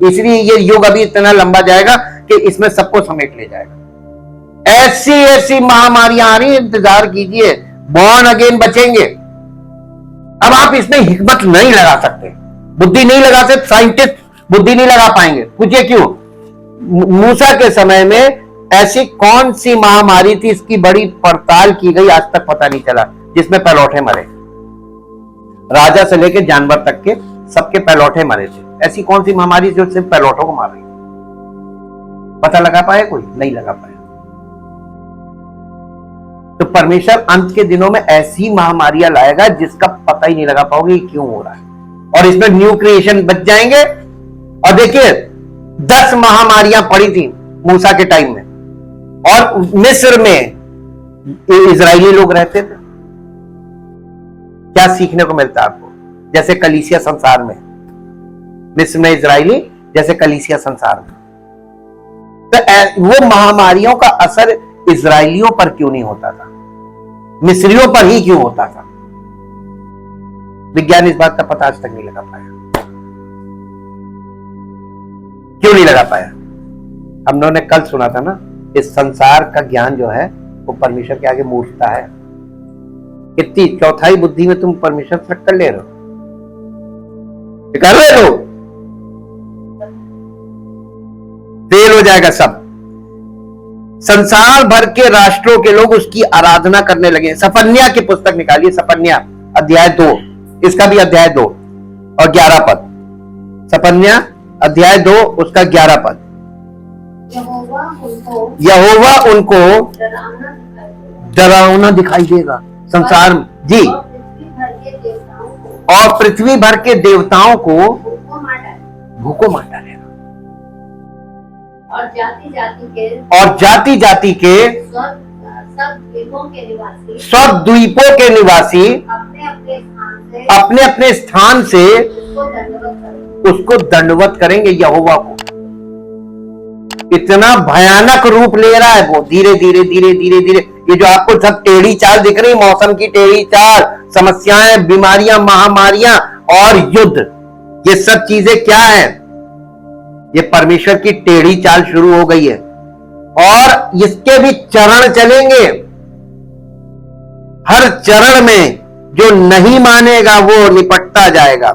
इसलिए ये युग अभी इतना लंबा जाएगा कि इसमें सबको समेट ले जाएगा। ऐसी ऐसी महामारियां आ रही है, इंतजार कीजिए, बॉर्न अगेन बचेंगे। अब आप इसमें हिकमत नहीं लगा सकते, बुद्धि नहीं लगा सकते, साइंटिस्ट बुद्धि नहीं लगा पाएंगे। पूछिए क्यों? मूसा के समय में ऐसी कौन सी महामारी थी, इसकी बड़ी पड़ताल की गई, आज तक पता नहीं चला, जिसमें पैलौठे मरे। राजा से लेकर जानवर तक के सबके पैलौठे मरे थे। ऐसी कौन सी महामारी जो सिर्फ पैलौठों को मार रही? पता लगा पाए? कोई नहीं लगा पाया। तो परमेश्वर अंत के दिनों में ऐसी महामारियां लाएगा जिसका पता ही नहीं लगा पाओगे क्यों हो रहा है, और इसमें न्यू क्रिएशन बच जाएंगे। और देखिए 10 महामारियां पड़ी थी मूसा के टाइम में, और मिस्र में इजरायली लोग रहते थे। क्या सीखने को मिलता है आपको? जैसे कलीसिया संसार में, मिस्र में इजरायली, जैसे कलीसिया संसार में। तो वो महामारियों का असर इजरायलियों पर क्यों नहीं होता था, मिस्रियों पर ही क्यों होता था? विज्ञान इस बात का पता आज तक नहीं लगा पाया। क्यों नहीं लगा पाया? हम लोगों ने कल सुना था ना, इस संसार का ज्ञान जो है वो परमेश्वर के आगे मूर्खता है। कितनी चौथाई बुद्धि में तुम परमेश्वर से कर ले रहे हो, कर रहे हो, फेल हो जाएगा सब। संसार भर के राष्ट्रों के लोग उसकी आराधना करने लगे। सफन्या की पुस्तक निकालिए, सफन्या अध्याय 2, इसका भी अध्याय 2 और 11 पद। सफन्या अध्याय 2 उसका 11 पद। यहोवा उनको डरावना दिखाई देगा संसार में जी, और पृथ्वी भर के देवताओं को भूखों मार डालेगा, और जाति जाति के सब द्वीपों के निवासी अपने अपने स्थान से उसको दंडवत करेंगे। यहोवा को इतना भयानक रूप ले रहा है वो, धीरे धीरे धीरे धीरे धीरे। ये जो आपको सब टेढ़ी चाल दिख रही, मौसम की टेढ़ी चाल, समस्याएं, बीमारियां, महामारियां और युद्ध, ये सब चीजें क्या है? ये परमेश्वर की टेढ़ी चाल शुरू हो गई है, और इसके भी चरण चलेंगे। हर चरण में जो नहीं मानेगा वो निपटता जाएगा,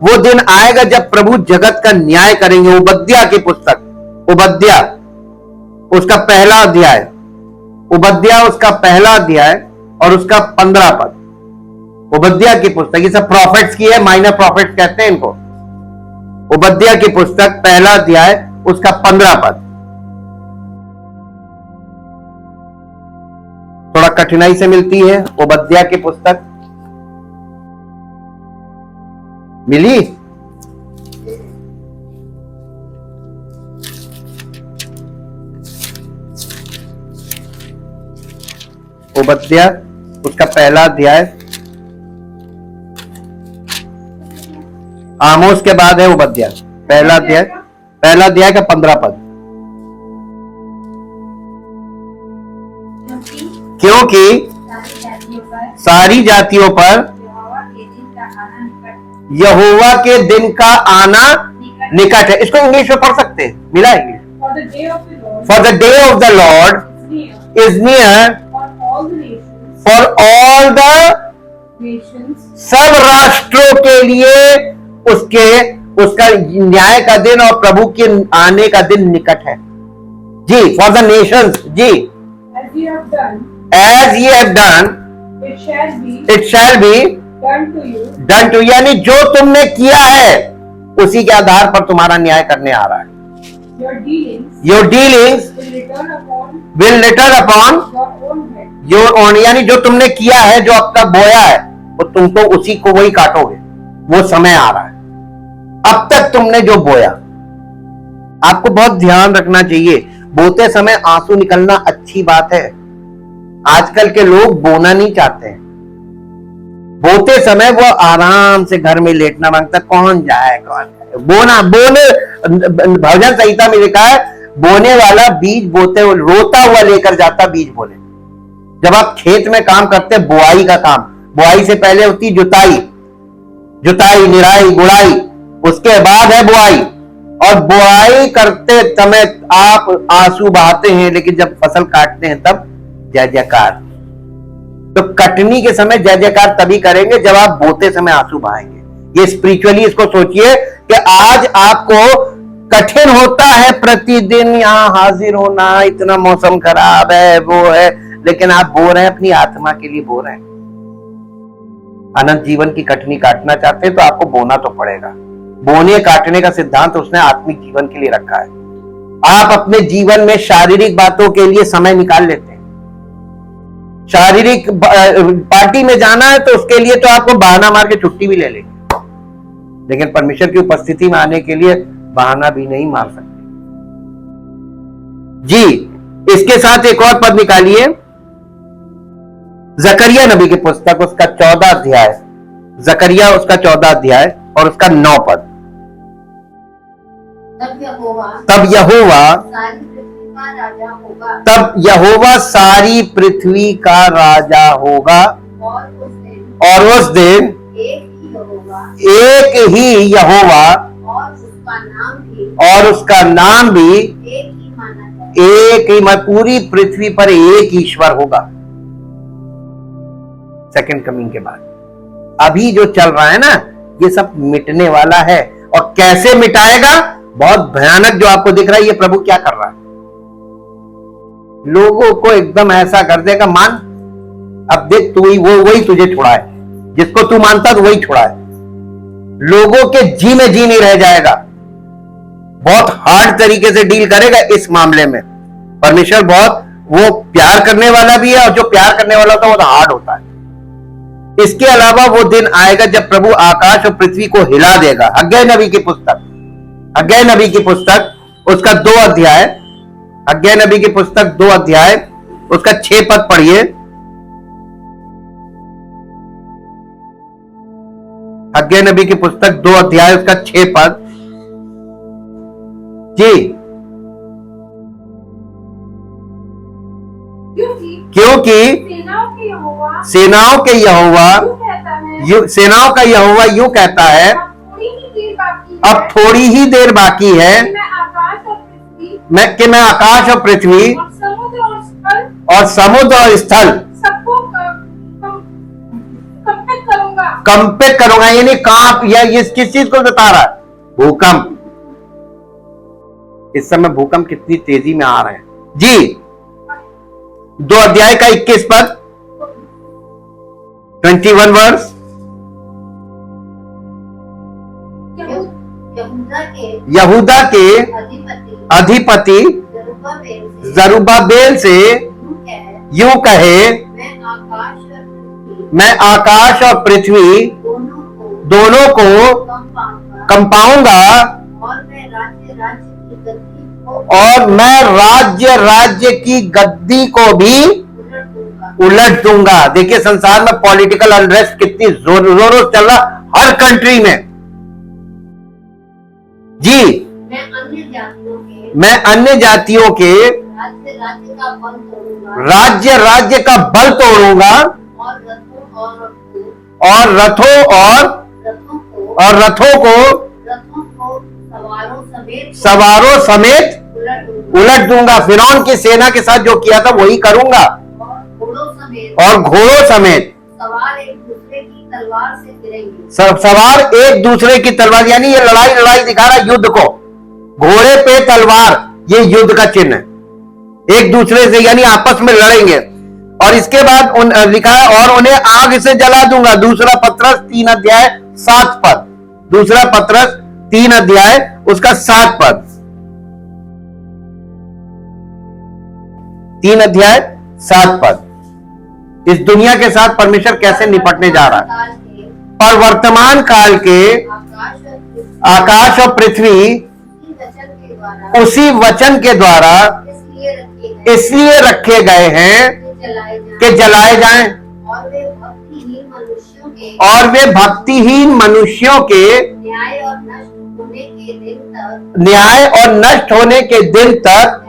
वो दिन आएगा जब प्रभु जगत का न्याय करेंगे। उबद्या की पुस्तक, उबद्या उसका पहला अध्याय, उबद्या उसका पहला अध्याय और उसका 15 पद। उबद्या की पुस्तक, ये सब प्रॉफिट्स की है, माइनर प्रॉफिट्स कहते हैं इनको। उबद्या की पुस्तक पहला अध्याय उसका 15 पद। थोड़ा कठिनाई से मिलती है उबद्या की पुस्तक, मिली? उबद्या उसका पहला अध्याय, आमोस के बाद है उबद्या। पहला अध्याय का 15 पद। क्योंकि सारी जातियों पर यहोवा के दिन का आना निकट है। इसको इंग्लिश में पढ़ सकते हैं, मिला English? For the day of the Lord is near for all the sub राष्ट्रों के लिए उसका न्याय का दिन और प्रभु के आने का दिन निकट है। जी, फॉर द नेशंस। जी, as ye have done, it shall be done to you। यानी जो तुमने किया है उसी के आधार पर तुम्हारा न्याय करने आ रहा है। Your dealings will return upon your own। यानी जो तुमने किया है, जो अपना बोया है, वो तुम तो उसी को वही काटोगे। वो समय आ रहा है। अब तक तुमने जो बोया, आपको बहुत ध्यान रखना चाहिए। बोते समय आंसू निकलना अच्छी बात है। आजकल के लोग बोना नहीं चाहते हैं। बोते समय वो आराम से घर में लेटना मांगता, कौन जाए बोने। भजन संहिता में लिखा है, बोने वाला बीज बोते हुए रोता हुआ लेकर जाता बीज बोले। जब आप खेत में काम करते, बुआई का काम, बुआई से पहले होती जुताई, निराई, गुड़ाई, उसके बाद है बुआई। और बुआई करते समय आप आंसू बहाते हैं, लेकिन जब फसल काटते हैं तब जय जयकार। तो कटनी के समय जय जयकार तभी करेंगे जब आप बोते समय आंसू बहाएंगे। ये स्पिरिचुअली इसको सोचिए कि आज आपको कठिन होता है प्रतिदिन यहां हाजिर होना, इतना मौसम खराब है, वो है, लेकिन आप बो रहे हैं, अपनी आत्मा के लिए बो रहे हैं। अनंत जीवन की कटनी काटना चाहते हैं तो आपको बोना तो पड़ेगा। बोने काटने का सिद्धांत उसने आत्मिक जीवन के लिए रखा है। आप अपने जीवन में शारीरिक बातों के लिए समय निकाल लेते हैं। शारीरिक पार्टी में जाना है तो उसके लिए तो आपको बहाना मार के छुट्टी भी ले लेंगे, लेकिन परमेश्वर की उपस्थिति में आने के लिए बहाना भी नहीं मार सकते। जी, इसके साथ एक और पद निकालिए, जकरिया नबी की पुस्तक, उसका 14 अध्याय, जकरिया उसका 14 अध्याय और उसका 9 पद। तब यहोवा सारी पृथ्वी का राजा होगा और उस दिन एक ही यहोवा और उसका नाम भी एक ही, पूरी पृथ्वी पर एक ईश्वर होगा। सेकंड कमिंग के बाद अभी जो चल रहा है ना, ये सब मिटने वाला है। और कैसे मिटाएगा? बहुत भयानक जो आपको दिख रहा है, ये प्रभु क्या कर रहा है, लोगों को एकदम ऐसा कर देगा, मान अब देख तू ही, वो वही तुझे छुड़ा है, जिसको तू मानता तो वही छुड़ा है। लोगों के जी में जी नहीं रह जाएगा। बहुत हार्ड तरीके से डील करेगा इस मामले में। परमेश्वर बहुत वो प्यार करने वाला भी है, और जो प्यार करने वाला होता है वो तो हार्ड होता है। इसके अलावा वो दिन आएगा जब प्रभु आकाश और पृथ्वी को हिला देगा। हग्गै नबी की पुस्तक, हग्गै नबी की पुस्तक उसका 2 अध्याय, हग्गै नबी की पुस्तक 2 अध्याय उसका 6 पद पढ़िए। हग्गै नबी की पुस्तक 2 अध्याय उसका 6 पद। जी, क्योंकि सेनाओं के यहोवा सेनाओं का यहोवा यूं कहता है, अब थोड़ी ही देर बाकी है मैं आकाश और पृथ्वी और समुद्र और स्थल कंपित करूंगा, यानी कांप, या ये किस चीज को बता रहा है? भूकंप। इस समय भूकंप कितनी तेजी में आ रहे हैं जी। 2 अध्याय का 21 पद, 21 वर्ष। यहूदा के अधिपति जरुब्बाबेल से यूं कहे, मैं आकाश और पृथ्वी दोनों को कंपाऊंगा और मैं राज्य की गद्दी को भी उलट दूंगा। देखिए संसार में पॉलिटिकल अनरेस्ट कितनी जोरों से चल रहा हर कंट्री में जी। मैं अन्य जातियों के राज्य का बल तोड़ूंगा और रथों को सवारों समेत उलट दूंगा। फिरौन की सेना के साथ जो किया था वही करूंगा, और घोड़ों समेत सवार एक दूसरे की तलवार, यानी ये लड़ाई दिखा रहा है युद्ध को। घोड़े पे तलवार, ये युद्ध का चिन्ह है, एक दूसरे से यानी आपस में लड़ेंगे। और इसके बाद लिखा है और उन्हें आग से जला दूंगा। दूसरा पत्रस 3 अध्याय 7 पद, दूसरा पत्रस 3 अध्याय उसका 7 पद, 3 अध्याय 7 पद। इस दुनिया के साथ परमेश्वर कैसे निपटने जा रहा है? पर वर्तमान काल के आकाश और पृथ्वी उसी वचन के द्वारा इसलिए रखे गए हैं कि जलाए जाएं, और वे भक्तिहीन मनुष्यों के न्याय और नष्ट होने के दिन तक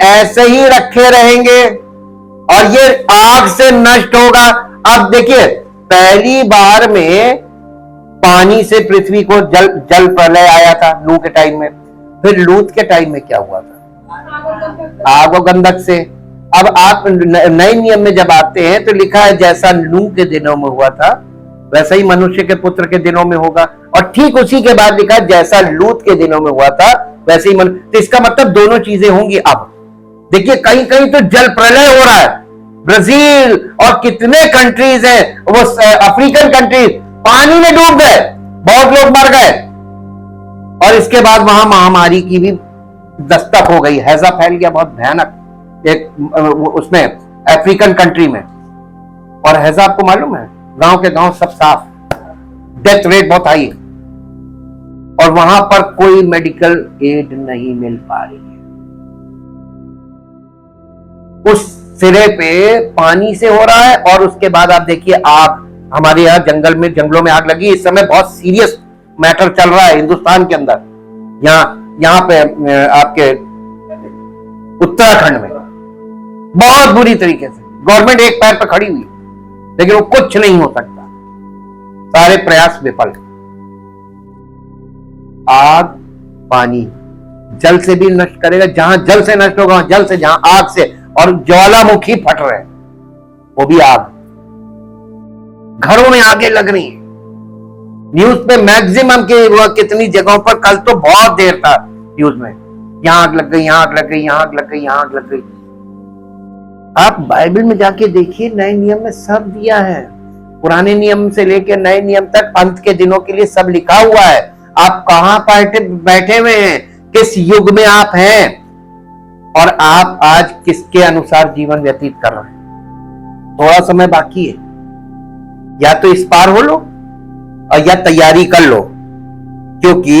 ऐसे ही रखे रहेंगे, और ये आग से नष्ट होगा। अब देखिए पहली बार में पानी से पृथ्वी को जल प्रलय आया था नूह के टाइम में। फिर लूत के टाइम में क्या हुआ था? आग और गंधक से। अब आप नए नियम में जब आते हैं तो लिखा है जैसा नूह के दिनों में हुआ था वैसा ही मनुष्य के पुत्र के दिनों में होगा, और ठीक उसी के बाद लिखा है जैसा लूत के दिनों में हुआ था वैसे ही तो इसका मतलब दोनों चीजें होंगी। अब देखिए कहीं कहीं तो जल प्रलय हो रहा है, ब्राजील और कितने कंट्रीज हैं, वो अफ्रीकन कंट्रीज पानी में डूब गए, बहुत लोग मर गए, और इसके बाद वहां महामारी की भी दस्तक हो गई, हैजा फैल गया बहुत भयानक एक उसमें अफ्रीकन कंट्री में। और हैजा आपको मालूम है गांव के गांव सब साफ, डेथ रेट बहुत हाई, और वहां पर कोई मेडिकल एड नहीं मिल पा रही है। उस सिरे पे पानी से हो रहा है, और उसके बाद आप देखिए आग, हमारे यहाँ जंगलों में आग लगी। इस समय बहुत सीरियस मैटर चल रहा है हिंदुस्तान के अंदर, यहाँ पे आपके उत्तराखंड में बहुत बुरी तरीके से गवर्नमेंट एक पैर पर खड़ी हुई, लेकिन वो कुछ नहीं हो सकता, सारे प्रयास विफल। आग पानी जल से भी नष्ट करेगा, जहां जल से नष्ट होगा वहां जल से, जहां आग से, और ज्वालामुखी फट रहे हैं वो भी आग, घरों में आगे लग रही है। न्यूज पे मैक्सिमम के कितनी जगहों पर, कल तो बहुत देर था न्यूज में, यहां आग लग गई, यहां आग लग गई, यहां आग लग गई, यहां आग लग गई। आप बाइबल में जाके देखिए, नए नियम में सब दिया है, पुराने नियम से लेकर नए नियम तक, अंत के दिनों के लिए सब लिखा हुआ है। आप कहां बैठे हुए हैं, किस युग में आप हैं, और आप आज किसके अनुसार जीवन व्यतीत कर रहे हैं। थोड़ा समय बाकी है, या तो इस पार हो लो और या तैयारी कर लो, क्योंकि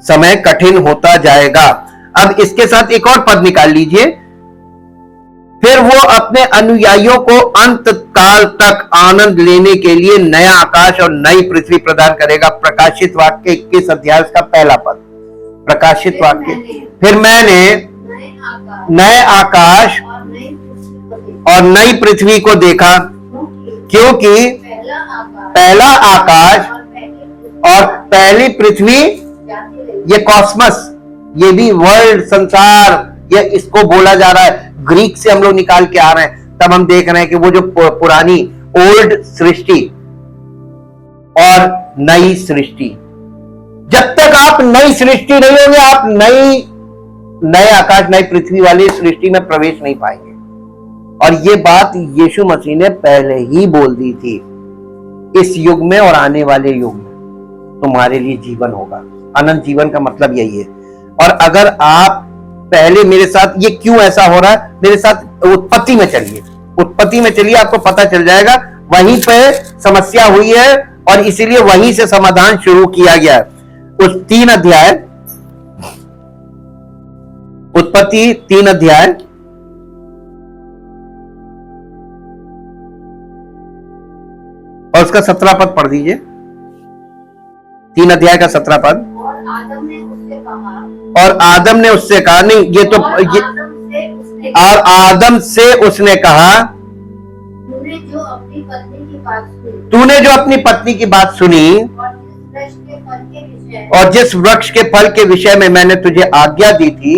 समय कठिन होता जाएगा। अब इसके साथ एक और पद निकाल लीजिए, फिर वो अपने अनुयायियों को अंत काल तक आनंद लेने के लिए नया आकाश और नई पृथ्वी प्रदान करेगा। प्रकाशित वाक्य 21 अध्याय का पहला पद, प्रकाशित वाक्य, फिर मैंने नए आकाश और नई पृथ्वी को देखा, क्योंकि पहला आकाश और पहली पृथ्वी, ये कॉस्मस, ये भी वर्ल्ड, संसार, ये इसको बोला जा रहा है। ग्रीक से हम लोग निकाल के आ रहे हैं, तब हम देख रहे हैं कि वो जो पुरानी ओल्ड सृष्टि, और नई सृष्टि। जब तक आप नई सृष्टि नहीं होंगे, आप नए आकाश नई पृथ्वी वाली सृष्टि में प्रवेश नहीं पाएंगे। और ये बात यीशु मसीह ने पहले ही बोल दी थी, इस युग में और आने वाले युग में तुम्हारे लिए जीवन होगा। अनंत जीवन का मतलब यही है। और अगर आप पहले मेरे साथ, ये क्यों ऐसा हो रहा है, मेरे साथ उत्पत्ति में चलिए, उत्पत्ति में चलिए, आपको पता चल जाएगा। वहीं पे समस्या हुई है और इसीलिए वहीं से समाधान शुरू किया गया। उस 3 अध्याय, उत्पत्ति 3 अध्याय और उसका 17 पद पढ़ दीजिए। 3 अध्याय का 17 पद। और आदम ने उससे कहा, नहीं, ये तो ये, और आदम से उसने कहा, तूने जो अपनी पत्नी की बात सुनी और जिस वृक्ष के फल के विषय में मैंने तुझे आज्ञा दी थी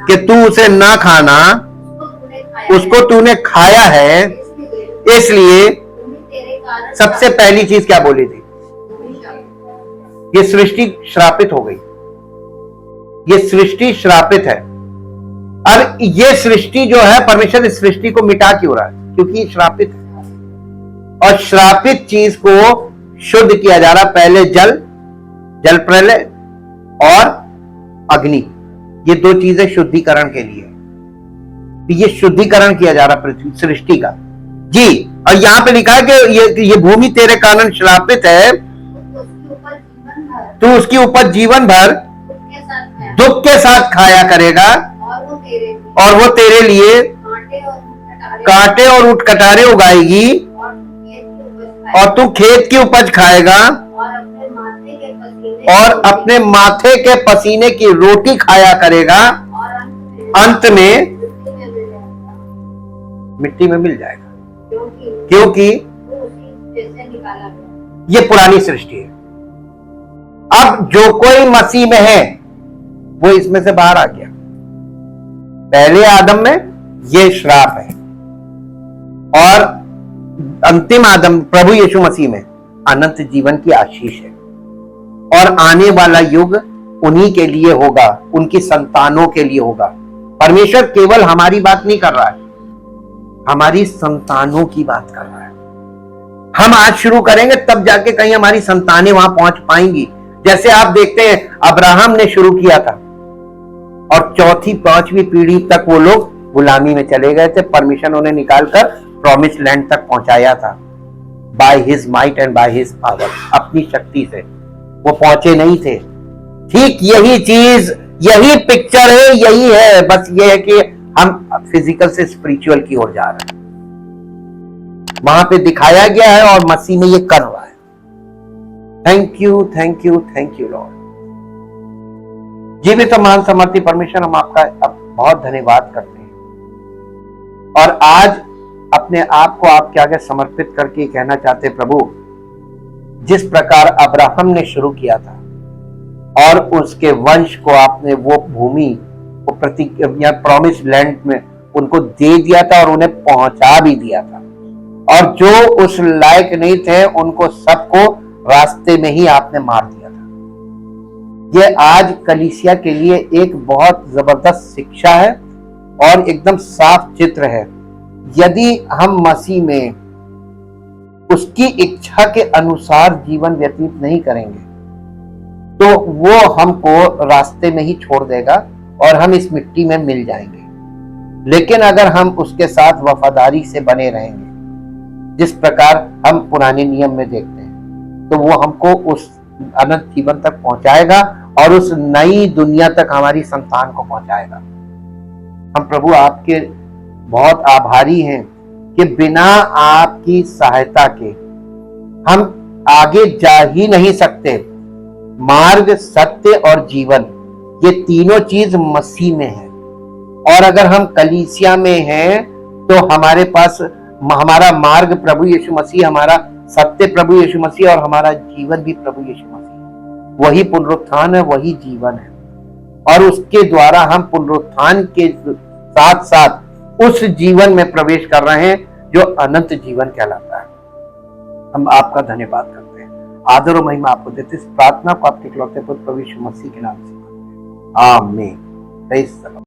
कि तू उसे ना खाना, उसको तूने खाया है, इसलिए सबसे पहली चीज क्या बोली थी? ये सृष्टि श्रापित हो गई, ये सृष्टि श्रापित है। अब ये सृष्टि जो है, परमेश्वर इस सृष्टि को मिटा क्यों रहा है? क्योंकि श्रापित है। और श्रापित चीज को शुद्ध किया जा रहा। पहले जल प्रलय और अग्नि, ये 2 चीजें शुद्धिकरण के लिए, ये शुद्धिकरण किया जा रहा पृथ्वी सृष्टि का जी। और यहाँ पे लिखा है कि ये भूमि तेरे कारण श्रापित है, तू उसकी उपज जीवन भर दुख के साथ खाया करेगा और वो तेरे लिए कांटे और ऊंट कटारे उगाएगी और तू खेत की उपज खाएगा और अपने माथे के पसीने की रोटी खाया करेगा, अंत में मिट्टी में मिल जाएगा, क्योंकि ये पुरानी सृष्टि है। अब जो कोई मसीह में है वो इसमें से बाहर आ गया। पहले आदम में ये श्राप है और अंतिम आदम प्रभु यीशु मसीह में अनंत जीवन की आशीष है। और आने वाला युग उन्हीं के लिए होगा, उनकी संतानों के लिए होगा। परमेश्वर केवल हमारी बात नहीं कर रहा है, हमारी संतानों की बात कर रहा है। हम आज शुरू करेंगे तब जाके कहीं हमारी संतानें वहां पहुंच पाएंगी। जैसे आप देखते हैं अब्राहम ने शुरू किया था और 4वीं 5वीं पीढ़ी तक वो लोग गुलामी में चले गए थे। परमिशन उन्हें निकालकर प्रॉमिस लैंड तक पहुंचाया था, by his might and by his power. अपनी शक्ति से वो पहुंचे नहीं थे। ठीक यही चीज, यही पिक्चर है, यही है। बस ये है कि हम फिजिकल से स्पिरिचुअल की ओर जा रहे हैं। वहां पे दिखाया गया है और मसीह में ये कर रहा है। Thank you, thank you, thank you Lord. जीवित महान समर्थी परमेश्वर, हम आपका बहुत धन्यवाद करते हैं और आज अपने आप को आपके आगे समर्पित करके कहना चाहते प्रभु, जिस प्रकार अब्राहम ने शुरू किया था और उसके वंश को आपने वो भूमि को प्रॉमिस लैंड में उनको दे दिया था और उन्हें पहुंचा भी दिया था, और जो उस लायक नहीं थे उनको सबको रास्ते में ही आपने मार दिया था। ये आज कलीसिया के लिए एक बहुत जबरदस्त शिक्षा है और एकदम साफ चित्र है। यदि हम मसीह में उसकी इच्छा के अनुसार जीवन व्यतीत नहीं करेंगे तो वो हमको रास्ते में ही छोड़ देगा और हम इस मिट्टी में मिल जाएंगे। लेकिन अगर हम उसके साथ वफादारी से बने रहेंगे, जिस प्रकार हम पुराने नियम में देखते हैं, तो वो हमको उस अनंत जीवन तक पहुंचाएगा और उस नई दुनिया तक हमारी संतान को पहुंचाएगा। हम प्रभु आपके बहुत आभारी हैं कि बिना आपकी सहायता के हम आगे जा ही नहीं सकते। मार्ग, सत्य और जीवन, ये तीनों चीज मसीह में है। और अगर हम कलीसिया में हैं तो हमारे पास हमारा मार्ग प्रभु यीशु मसीह, हमारा सत्य प्रभु यीशु मसीह और हमारा जीवन भी प्रभु यीशु मसीह। वही पुनरुत्थान है, वही जीवन है और उसके द्वारा हम पुनरुत्थान के साथ साथ उस जीवन में प्रवेश कर रहे हैं जो अनंत जीवन कहलाता है। हम आपका धन्यवाद करते हैं, आदर और महिमा आपको देते हैं। इस प्रार्थना को आपके इकलौते पुत्र प्रभु यीशु मसीह के नाम से मांगते हैं, आमीन। Praise the Lord.